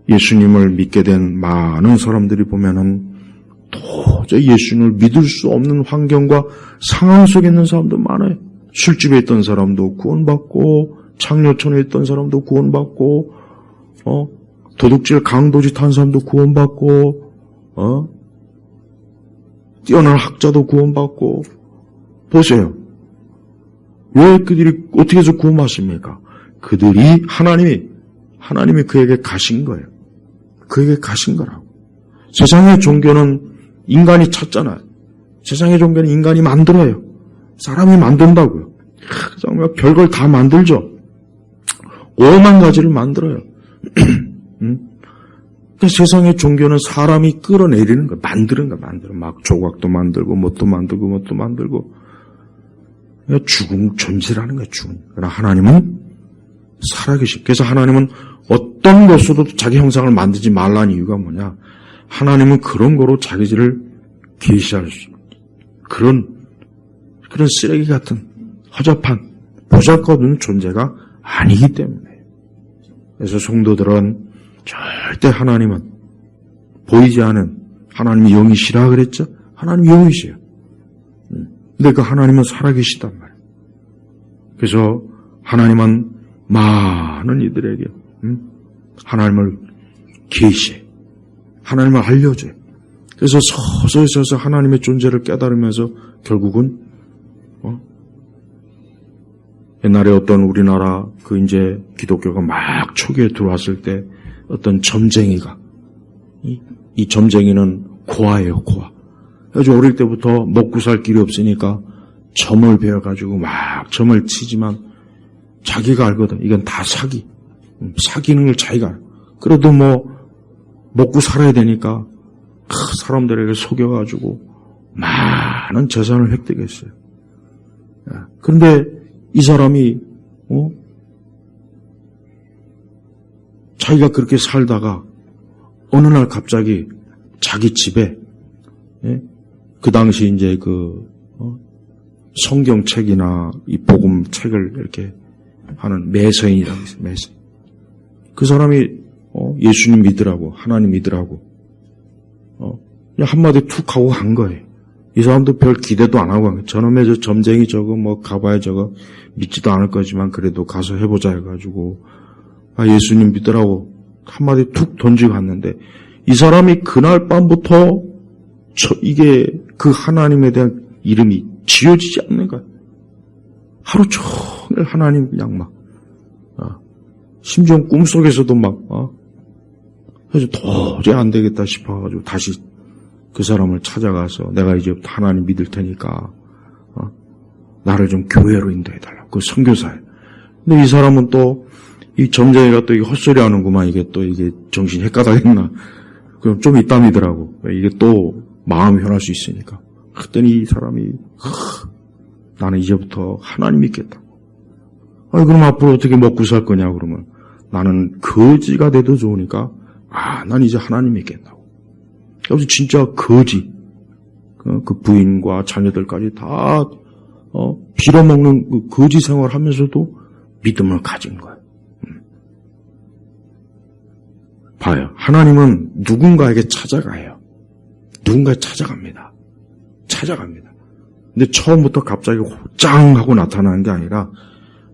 예수님을 믿게 된 많은 사람들이 보면은 도저히 예수님을 믿을 수 없는 환경과 상황 속에 있는 사람도 많아요. 술집에 있던 사람도 구원받고, 창녀촌에 있던 사람도 구원받고, 도둑질 강도짓 한 사람도 구원받고, 뛰어난 학자도 구원받고. 보세요. 왜 그들이 어떻게 해서 구원받습니까? 그들이 하나님이 그에게 가신 거예요. 그에게 가신 거라고. 세상의 종교는 인간이 찾잖아요. 세상의 종교는 인간이 만들어요. 사람이 만든다고요. 정말 별걸 다 만들죠. 5만 가지를 만들어요. 그러니까 세상의 종교는 사람이 끌어내리는 거예요. 만드는 거예요. 막 조각도 만들고, 뭣도 만들고. 죽은 존재라는 거예요, 죽은. 그러나 하나님은 살아계신. 그래서 하나님은 어떤 것으로도 자기 형상을 만들지 말라는 이유가 뭐냐. 하나님은 그런 거로 자기를 계시할 수 있는 그런 쓰레기 같은 허접한 보잘것없는 존재가 아니기 때문에. 그래서 성도들은 절대 하나님은 보이지 않은 하나님이 영이시라 그랬죠? 하나님이 영이시에요. 근데 그 하나님은 살아계시단 말이에요. 그래서 하나님은 많은 이들에게 하나님을 계시해. 하나님을 알려줘요. 그래서 서서히 하나님의 존재를 깨달으면서 결국은 옛날에 어떤 우리나라 이제 기독교가 막 초기에 들어왔을 때 어떤 점쟁이가 이 점쟁이는 고아예요, 고아. 아주 어릴 때부터 먹고 살 길이 없으니까 점을 배워가지고 막 점을 치지만 자기가 알거든. 이건 다 사기. 사기는 걸 자기가 알아. 그래도 먹고 살아야 되니까 사람들에게 속여가지고 많은 재산을 획득했어요. 그런데 이 사람이 자기가 그렇게 살다가 어느 날 갑자기 자기 집에 그 당시 이제 성경책이나 이 복음 책을 이렇게 하는 매서인이라고 있어요. 매서인. 그 사람이 예수님 믿으라고, 하나님 믿으라고 그냥 한마디 툭 하고 간 거예요. 이 사람도 별 기대도 안 하고 간 거예요. 저놈의 저 점쟁이 저거 가봐야 저거 믿지도 않을 거지만 그래도 가서 해보자 해가지고 예수님 믿으라고 한마디 툭 던지고 갔는데 이 사람이 그날 밤부터 이게 그 하나님에 대한 이름이 지어지지 않는 거야. 하루 종일 하나님 그냥 심지어 꿈속에서도 그래서 도저히 안 되겠다 싶어가지고 다시 그 사람을 찾아가서 내가 이제부터 하나님 믿을 테니까 나를 좀 교회로 인도해달라고. 그 선교사예요. 근데 이 사람은 또 이 점쟁이가 또 이게 헛소리 하는구만. 이게 정신이 헷가닥했나. 그럼 좀 이따 믿으라고. 이게 또 마음이 변할 수 있으니까. 그랬더니 이 사람이 나는 이제부터 하나님 믿겠다고. 그럼 앞으로 어떻게 먹고 살 거냐 그러면 나는 거지가 돼도 좋으니까 난 이제 하나님 믿겠다고. 그래서 진짜 거지. 그 부인과 자녀들까지 다 빌어먹는 그 거지 생활하면서도 믿음을 가진 거예요. 봐요. 하나님은 누군가에게 찾아가요. 누군가에 찾아갑니다. 근데 처음부터 갑자기 짱 하고 나타나는 게 아니라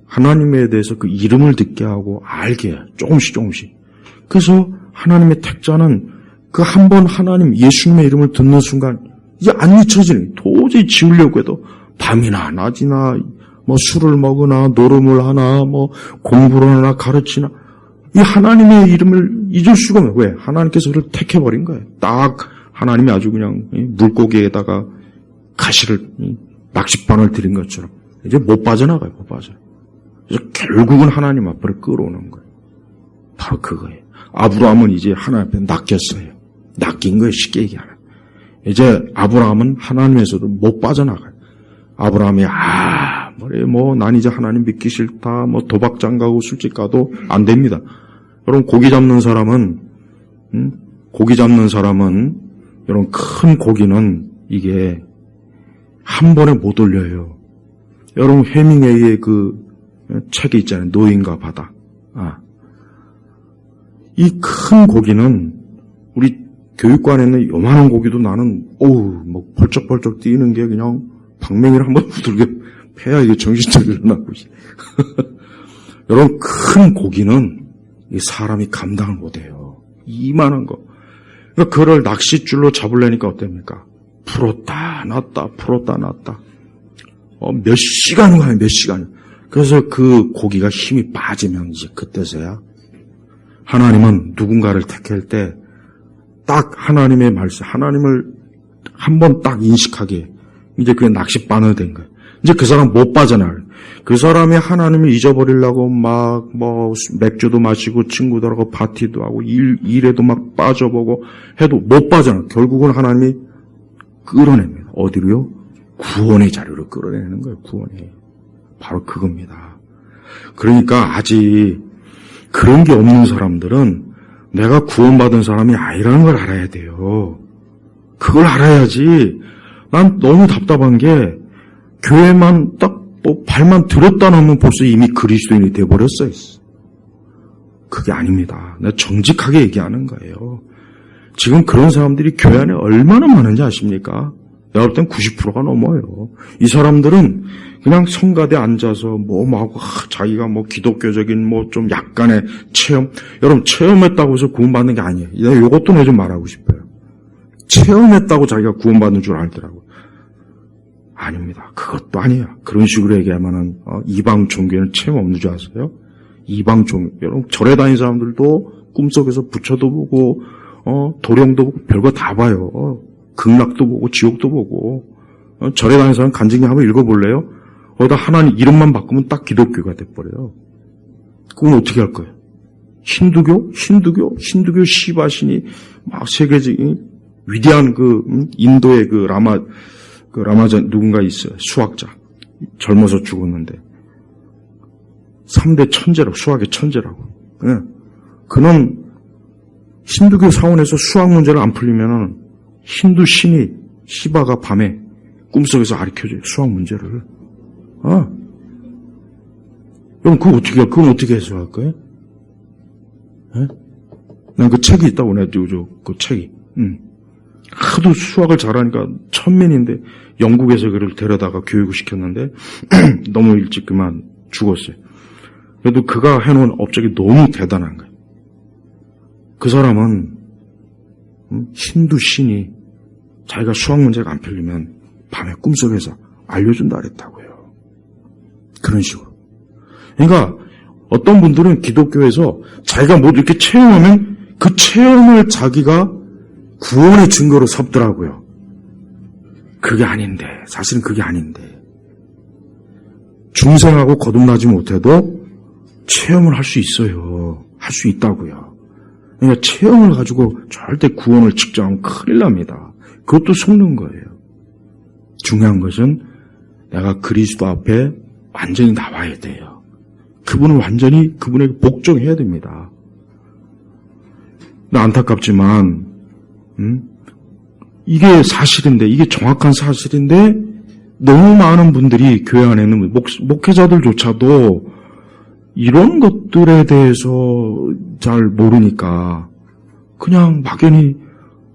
하나님에 대해서 그 이름을 듣게 하고 알게 해요. 조금씩. 그래서 하나님의 택자는 그 한 번 하나님 예수님의 이름을 듣는 순간 이제 안 잊혀지는, 도저히 지우려고 해도 밤이나 낮이나 술을 먹으나 노름을 하나 공부를 하나 가르치나 이 하나님의 이름을 잊을 수가 없어요. 왜? 하나님께서 그를 택해버린 거예요. 딱 하나님이 아주 그냥 물고기에다가 가시를 낚싯바늘 들인 것처럼 이제 못 빠져나가요. 그래서 결국은 하나님 앞으로 끌어오는 거예요. 바로 그거예요. 아브라함은 이제 하나님 앞에 낚였어요. 낚인 거예요. 쉽게 얘기하면. 이제 아브라함은 하나님에서도 못 빠져나가요. 아브라함이 난 이제 하나님 믿기 싫다. 도박장 가고 술집 가도 안 됩니다. 여러분 고기 잡는 사람은 여러분 큰 고기는 이게 한 번에 못 올려요. 여러분 해밍웨이의 그 책이 있잖아요. 노인과 바다. 이 큰 고기는 우리 교육관에 있는 요만한 고기도 나는 뭐 벌쩍벌쩍 뛰는 게 그냥 방맹이를 한번 두들겨 패야 이게 정신 차리려나고. 여러분, 큰 고기는 이 사람이 감당을 못해요. 이만한 거. 그러니까 그걸 낚싯줄로 잡으려니까 어땠습니까? 풀었다 놨다 풀었다 놨다. 몇 시간 가요, 몇 시간. 그래서 그 고기가 힘이 빠지면 이제 그때서야 하나님은 누군가를 택할 때 딱 하나님의 말씀, 하나님을 한번 딱 인식하게 이제 그게 낚싯바늘 된 거예요. 이제 그 사람 못 빠져나가요. 그 사람이 하나님을 잊어버리려고 막 맥주도 마시고 친구들하고 파티도 하고 일에도 막 빠져보고 해도 못 빠져나가요. 결국은 하나님이 끌어냅니다. 어디로요? 구원의 자리로 끌어내는 거예요. 구원이. 바로 그겁니다. 그러니까 아직 그런 게 없는 사람들은 내가 구원받은 사람이 아니라는 걸 알아야 돼요. 그걸 알아야지. 난 너무 답답한 게 교회만 딱 발만 들었다 놓으면 벌써 이미 그리스도인이 돼버렸어요. 그게 아닙니다. 내가 정직하게 얘기하는 거예요. 지금 그런 사람들이 교회 안에 얼마나 많은지 아십니까? 내가 볼 땐 90%가 넘어요. 이 사람들은 그냥 성가대 앉아서 자기가 기독교적인 좀 약간의 체험, 여러분 체험했다고 해서 구원받는 게 아니에요. 내가 이것도 내 좀 말하고 싶어요. 체험했다고 자기가 구원받는 줄 알더라고요. 아닙니다. 그것도 아니에요. 그런 식으로 얘기하면은 이방 종교는 체험 없는 줄 아세요? 이방 종교, 여러분 절에 다니는 사람들도 꿈속에서 부처도 보고 도령도 보고 별거 다 봐요. 극락도 보고 지옥도 보고. 절에 다니는 사람 간증기 한번 읽어볼래요? 거기다 하나님 이름만 바꾸면 딱 기독교가 돼버려요. 그건 어떻게 할 거예요? 힌두교 시바신이 막 세계적인 위대한 인도의 라마잔 누군가 있어요. 수학자. 젊어서 죽었는데. 3대 천재라고, 수학의 천재라고. 네. 그는 힌두교 사원에서 수학 문제를 안 풀리면은 힌두 신이 시바가 밤에 꿈속에서 가르쳐줘요. 수학 문제를. 그럼 그건 어떻게 해석할 거예요? 네? 난 그 책이 있다고 내가 그 책이. 하도 수학을 잘하니까 천민인데 영국에서 그를 데려다가 교육을 시켰는데 너무 일찍 그만 죽었어요. 그래도 그가 해놓은 업적이 너무 대단한 거예요. 그 사람은 힌두 신이 자기가 수학 문제가 안 풀리면 밤에 꿈속에서 알려준다 그랬다고요. 그런 식으로. 그러니까 어떤 분들은 기독교에서 자기가 이렇게 체험하면 그 체험을 자기가 구원의 증거로 삼더라고요. 그게 아닌데, 사실은 그게 아닌데. 중생하고 거듭나지 못해도 체험을 할 수 있어요. 할 수 있다고요. 그러니까 체험을 가지고 절대 구원을 측정하면 큰일 납니다. 그것도 속는 거예요. 중요한 것은 내가 그리스도 앞에 완전히 나와야 돼요. 그분은 완전히 그분에게 복종해야 됩니다. 안타깝지만 이게 사실인데, 이게 정확한 사실인데 너무 많은 분들이 교회 안에 있는 목회자들조차도 이런 것들에 대해서 잘 모르니까 그냥 막연히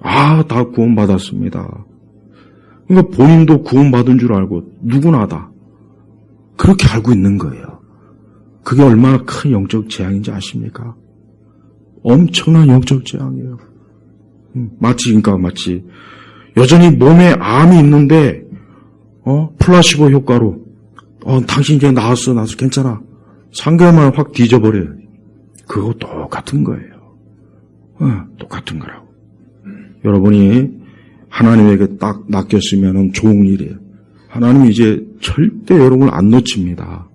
다 구원받았습니다. 그러니까 본인도 구원받은 줄 알고 누구나 다 그렇게 알고 있는 거예요. 그게 얼마나 큰 영적 재앙인지 아십니까? 엄청난 영적 재앙이에요. 마치 여전히 몸에 암이 있는데 플라시보 효과로 당신 이제 나았어 괜찮아 3개월만 확 뒤져버려요. 그거 똑같은 거예요. 똑같은 거라고. 여러분이 하나님에게 딱 낚였으면 좋은 일이에요. 하나님이 이제 절대 여러분을 안 놓칩니다.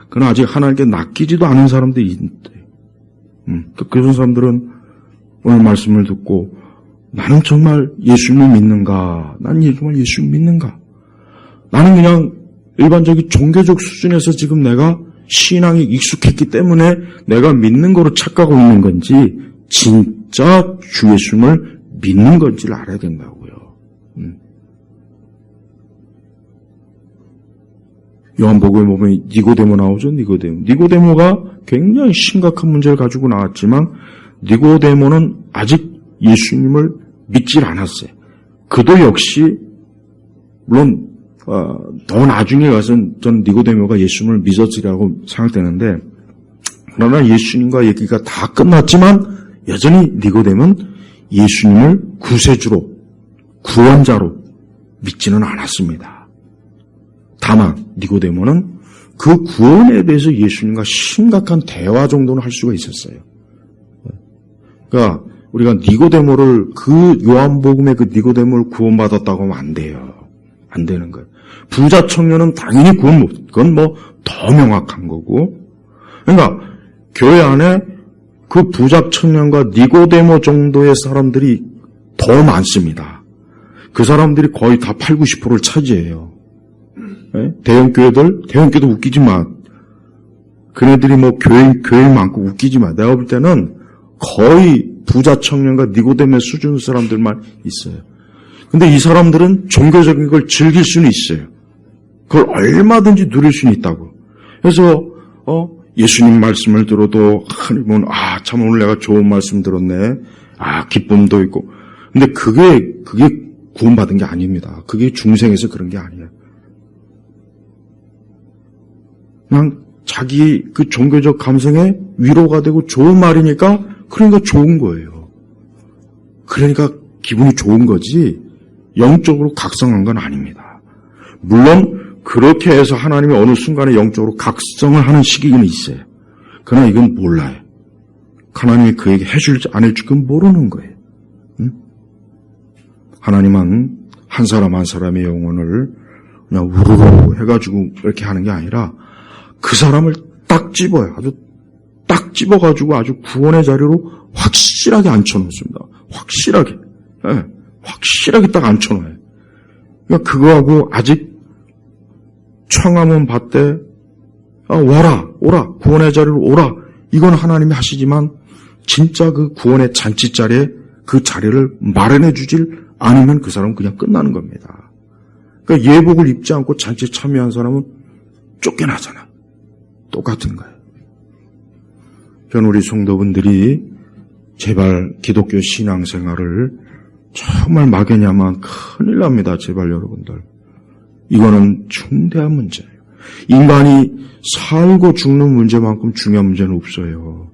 그러나 아직 하나님께 낚이지도 않은 사람들이 있는데 그런 사람들은 오늘 말씀을 듣고 나는 정말 예수님을 믿는가? 나는 정말 예수님 믿는가? 나는 그냥 일반적인 종교적 수준에서 지금 내가 신앙이 익숙했기 때문에 내가 믿는 거로 착각하고 있는 건지 진짜 주 예수님을 믿는 건지를 알아야 된다고요. 요한복음에 보면 니고데모 나오죠. 니고데모가 굉장히 심각한 문제를 가지고 나왔지만 니고데모는 아직 예수님을 믿질 않았어요. 그도 역시 물론 더 나중에 가서는 전 니고데모가 예수님을 믿었으리라고 생각되는데, 그러나 예수님과 얘기가 다 끝났지만 여전히 니고데모는 예수님을 구세주로, 구원자로 믿지는 않았습니다. 다만 니고데모는 그 구원에 대해서 예수님과 심각한 대화 정도는 할 수가 있었어요. 그러니까 우리가 니고데모를, 그 요한복음의 그 니고데모를 구원받았다고 하면 안 돼요. 안 되는 거예요. 부자 청년은 당연히 구원 못, 그건 뭐 더 명확한 거고. 그러니까 교회 안에 그 부자 청년과 니고데모 정도의 사람들이 더 많습니다. 그 사람들이 거의 다 8, 90%를 차지해요. 대형교회도 웃기지만, 그네들이 뭐 교회 많고 웃기지만, 내가 볼 때는 거의 부자 청년과 니고데모 수준 사람들만 있어요. 근데 이 사람들은 종교적인 걸 즐길 수는 있어요. 그걸 얼마든지 누릴 수는 있다고. 그래서 예수님 말씀을 들어도 하나님은 참 오늘 내가 좋은 말씀 들었네. 기쁨도 있고. 근데 그게 구원받은 게 아닙니다. 그게 중생에서 그런 게 아니에요. 그냥 자기 그 종교적 감성에 위로가 되고 좋은 말이니까 그러니까 좋은 거예요. 그러니까 기분이 좋은 거지 영적으로 각성한 건 아닙니다. 물론 그렇게 해서 하나님이 어느 순간에 영적으로 각성을 하는 시기는 있어요. 그러나 이건 몰라요. 하나님이 그에게 해줄지 안 해줄지 모르는 거예요. 응? 하나님은 한 사람 한 사람의 영혼을 그냥 우르르 해가지고 이렇게 하는 게 아니라 그 사람을 딱 집어요. 아주 딱 집어가지고 아주 구원의 자리로 확실하게 앉혀놓습니다. 확실하게. 네, 확실하게 딱 앉혀놓아요. 그러니까 그거하고 아직 청함은 받되 오라 구원의 자리로 오라, 이건 하나님이 하시지만 진짜 그 구원의 잔치 자리에 그 자리를 마련해 주질 않으면 그 사람은 그냥 끝나는 겁니다. 그러니까 예복을 입지 않고 잔치에 참여한 사람은 쫓겨나잖아. 똑같은 거예요. 저는 우리 성도분들이 제발 기독교 신앙생활을 정말 막연히 하면 큰일 납니다. 제발 여러분들. 이거는 중대한 문제예요. 인간이 살고 죽는 문제만큼 중요한 문제는 없어요.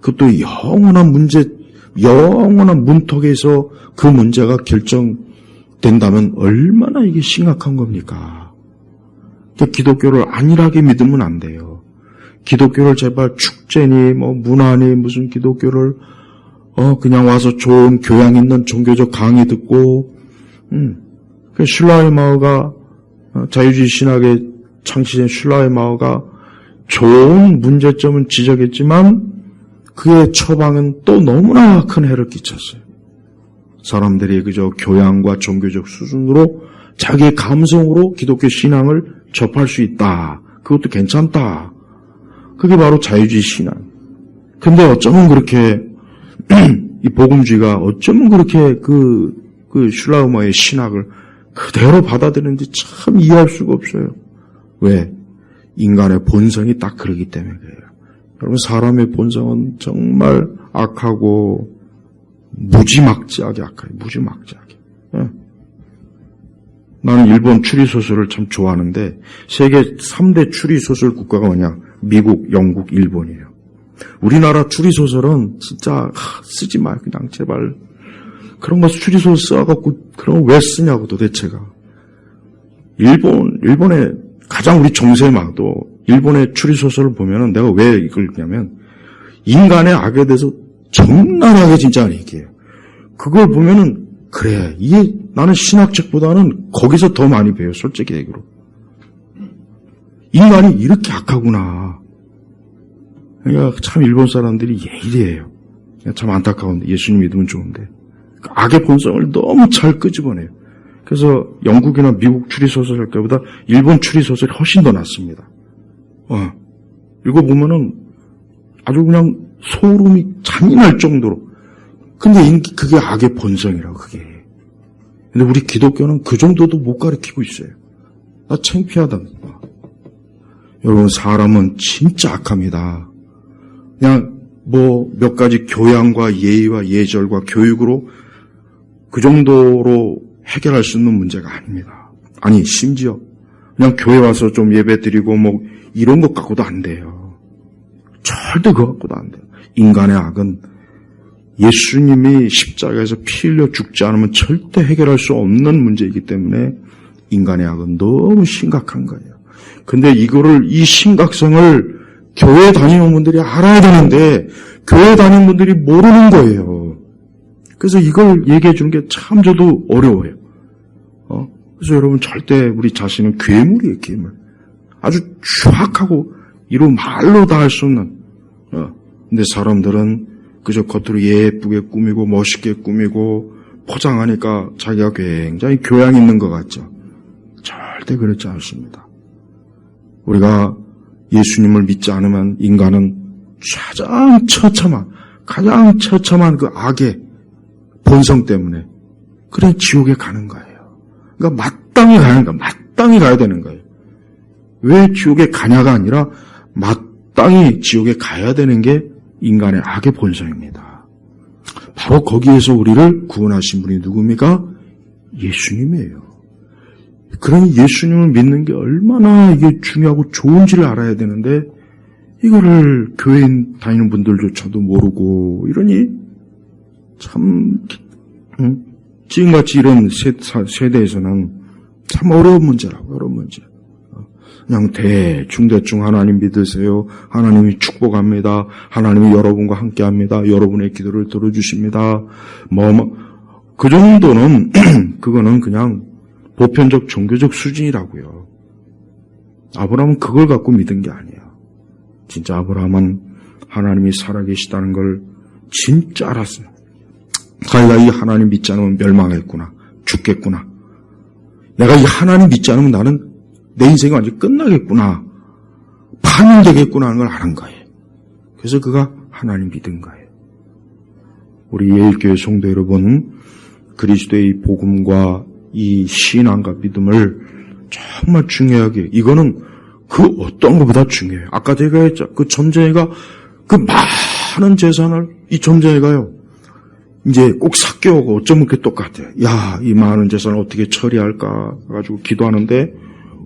그것도 영원한 문제, 영원한 문턱에서 그 문제가 결정된다면 얼마나 이게 심각한 겁니까? 기독교를 안일하게 믿으면 안 돼요. 기독교를 제발 축제니 뭐 문화니 무슨 기독교를 그냥 와서 좋은 교양 있는 종교적 강의 듣고 슐라이마어가 자유주의 신학의 창시된 슐라이마어가 좋은 문제점은 지적했지만 그의 처방은 또 너무나 큰 해를 끼쳤어요. 사람들이 그저 교양과 종교적 수준으로 자기의 감성으로 기독교 신앙을 접할 수 있다. 그것도 괜찮다. 그게 바로 자유주의 신앙. 근데 어쩌면 그렇게 이 복음주의가 어쩌면 그렇게 그 슐라이마어의 신학을 그대로 받아들이는지 참 이해할 수가 없어요. 왜? 인간의 본성이 딱 그러기 때문에 그래요. 여러분, 사람의 본성은 정말 악하고 무지막지하게 악해요. 무지막지하게. 예. 나는 일본 추리소설을 참 좋아하는데 세계 3대 추리소설 국가가 뭐냐? 미국, 영국, 일본이에요. 우리나라 추리소설은 진짜 쓰지 마요. 그냥 제발. 그런 거 추리소설 써갖고 그런 거 왜 쓰냐고 도대체가. 일본의 가장 우리 정세마도 일본의 추리소설을 보면은 내가 왜 이걸 읽냐면 인간의 악에 대해서 적나라하게 진짜 얘기해요. 그걸 보면은 그래, 이게 나는 신학책보다는 거기서 더 많이 배워요. 솔직히 얘기로. 인간이 이렇게 악하구나. 그러니까 참 일본 사람들이 예리해요. 참 안타까운데 예수님 믿으면 좋은데 악의 본성을 너무 잘 끄집어내요. 그래서 영국이나 미국 추리소설 할 때보다 일본 추리소설이 훨씬 더 낫습니다. 읽어보면은 아주 그냥 소름이 잔인할 정도로. 근데 그게 악의 본성이라고, 그게. 근데 우리 기독교는 그 정도도 못 가르치고 있어요. 나 창피하다. 여러분, 사람은 진짜 악합니다. 그냥 뭐 몇 가지 교양과 예의와 예절과 교육으로 그 정도로 해결할 수 있는 문제가 아닙니다. 아니 심지어 그냥 교회 와서 좀 예배 드리고 뭐 이런 것 갖고도 안 돼요. 절대 그거 갖고도 안 돼요. 인간의 악은 예수님이 십자가에서 피 흘려 죽지 않으면 절대 해결할 수 없는 문제이기 때문에 인간의 악은 너무 심각한 거예요. 근데 이 심각성을 교회 다니는 분들이 알아야 되는데 교회 다니는 분들이 모르는 거예요. 그래서 이걸 얘기해 주는 게 참 저도 어려워요. 그래서 여러분 절대 우리 자신은 괴물이에요, 괴물. 아주 추악하고 이루 말로 다 할 수 없는. 근데 사람들은 그저 겉으로 예쁘게 꾸미고 멋있게 꾸미고 포장하니까 자기가 굉장히 교양 있는 것 같죠. 절대 그렇지 않습니다. 우리가 예수님을 믿지 않으면 인간은 가장 처참한 그 악의 본성 때문에 그래 지옥에 가는 거예요. 그러니까 마땅히 가야 되는 거예요. 왜 지옥에 가냐가 아니라 마땅히 지옥에 가야 되는 게 인간의 악의 본성입니다. 바로 거기에서 우리를 구원하신 분이 누굽니까? 예수님이에요. 그러니 예수님을 믿는 게 얼마나 이게 중요하고 좋은지를 알아야 되는데 이거를 교회 다니는 분들조차도 모르고 이러니 참 지금같이 이런 세대에서는 참 어려운 문제라고. 그냥 대충 하나님 믿으세요. 하나님이 축복합니다. 하나님이 여러분과 함께합니다. 여러분의 기도를 들어주십니다. 그 정도는 그거는 그냥 보편적 종교적 수준이라고요. 아브라함은 그걸 갖고 믿은 게 아니에요. 진짜 아브라함은 하나님이 살아계시다는 걸 진짜 알았어요. 자기가 이 하나님 믿지 않으면 멸망했구나. 죽겠구나. 내가 이 하나님 믿지 않으면 나는 내 인생이 완전히 끝나겠구나. 파멸되겠구나 하는 걸 아는 거예요. 그래서 그가 하나님 믿은 거예요. 우리 예일교회 성도 여러분, 그리스도의 복음과 이 신앙과 믿음을 정말 중요하게, 이거는 그 어떤 것보다 중요해요. 아까 제가 했죠. 그 점쟁이가 그 많은 재산을, 이 점쟁이가요, 이제 꼭 삭겨오고 어쩌면 그게 똑같아요. 야, 이 많은 재산을 어떻게 처리할까 가지고 기도하는데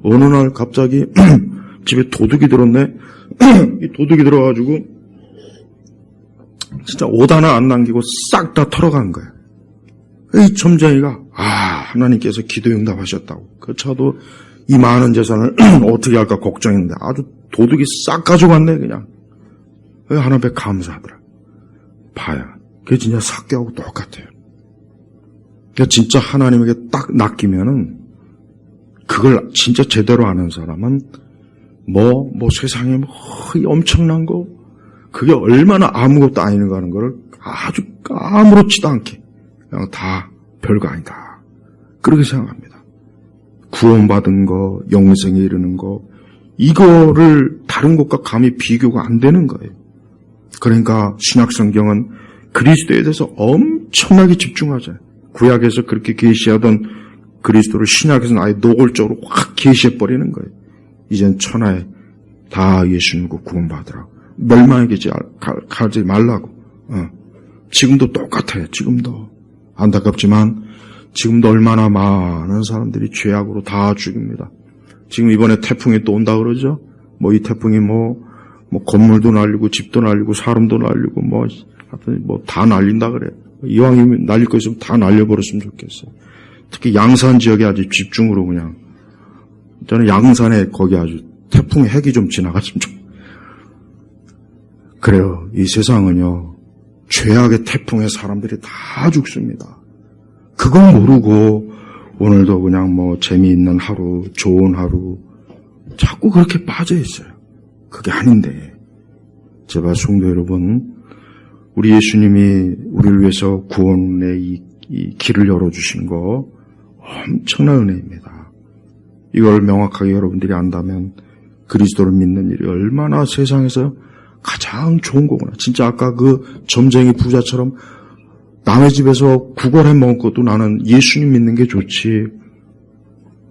어느 날 갑자기 집에 도둑이 들었네. 이 도둑이 들어가지고 진짜 옷 하나 안 남기고 싹 다 털어간 거예요. 이 점쟁이가 하나님께서 기도 응답하셨다고. 그 차도 이 많은 재산을 어떻게 할까 걱정했는데 아주 도둑이 싹 가져갔네 그냥. 하나님께 감사하더라. 봐야. 그게 진짜 삭개하고 똑같아요. 그러니까 진짜 하나님에게 딱 낚이면은 그걸 진짜 제대로 아는 사람은 세상에 엄청난 거 그게 얼마나 아무것도 아닌가 하는 거를 아주 아무렇지도 않게 그냥 다 별거 아니다. 그렇게 생각합니다. 구원받은 거, 영생에 이르는 거 이거를 다른 것과 감히 비교가 안 되는 거예요. 그러니까 신약성경은 그리스도에 대해서 엄청나게 집중하잖아요. 구약에서 그렇게 계시하던 그리스도를 신약에서는 아예 노골적으로 확 계시해버리는 거예요. 이젠 천하에 다 예수 믿고 구원받으라고. 멸망에 가지 말라고. 지금도 똑같아요. 지금도. 안타깝지만 지금도 얼마나 많은 사람들이 죄악으로 다 죽입니다. 지금 이번에 태풍이 또 온다 그러죠? 이 태풍이 건물도 날리고 집도 날리고 사람도 날리고 다 날린다 그래. 이왕이면 날릴 거 있으면 다 날려버렸으면 좋겠어요. 특히 양산 지역에 아주 집중으로 그냥. 저는 양산에 거기 아주 태풍의 핵이 좀 지나갔으면 좋겠어요. 그래요. 이 세상은요. 죄악의 태풍에 사람들이 다 죽습니다. 그건 모르고 오늘도 그냥 재미있는 하루, 좋은 하루 자꾸 그렇게 빠져 있어요. 그게 아닌데. 제발 성도 여러분, 우리 예수님이 우리를 위해서 구원의 이 길을 열어주신 거 엄청난 은혜입니다. 이걸 명확하게 여러분들이 안다면 그리스도를 믿는 일이 얼마나 세상에서 가장 좋은 거구나. 진짜 아까 그 점쟁이 부자처럼 남의 집에서 구걸해 먹은 것도 나는 예수님 믿는 게 좋지.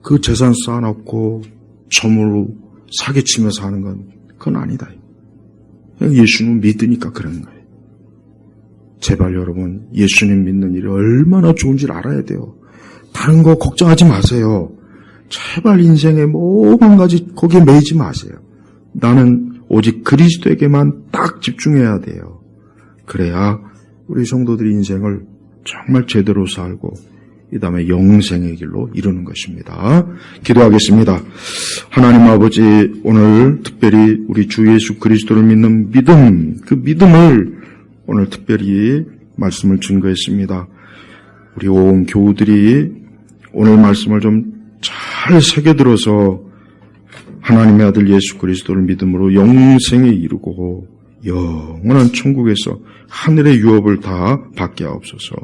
그 재산 쌓아놓고 점으로 사기치면서 하는 건 그건 아니다. 예수님 믿으니까 그런 거예요. 제발 여러분, 예수님 믿는 일이 얼마나 좋은지를 알아야 돼요. 다른 거 걱정하지 마세요. 제발 인생의 뭐만 가지 거기에 매이지 마세요. 나는 오직 그리스도에게만 딱 집중해야 돼요. 그래야 우리 성도들이 인생을 정말 제대로 살고 이 다음에 영생의 길로 이루는 것입니다. 기도하겠습니다. 하나님 아버지, 오늘 특별히 우리 주 예수 그리스도를 믿는 믿음, 그 믿음을 오늘 특별히 말씀을 증거했습니다. 우리 온 교우들이 오늘 말씀을 좀 잘 새겨들어서 하나님의 아들 예수 그리스도를 믿음으로 영생에 이루고 영원한 천국에서 하늘의 유업을 다 받게 하옵소서.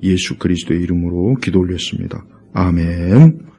예수 그리스도의 이름으로 기도 올렸습니다. 아멘.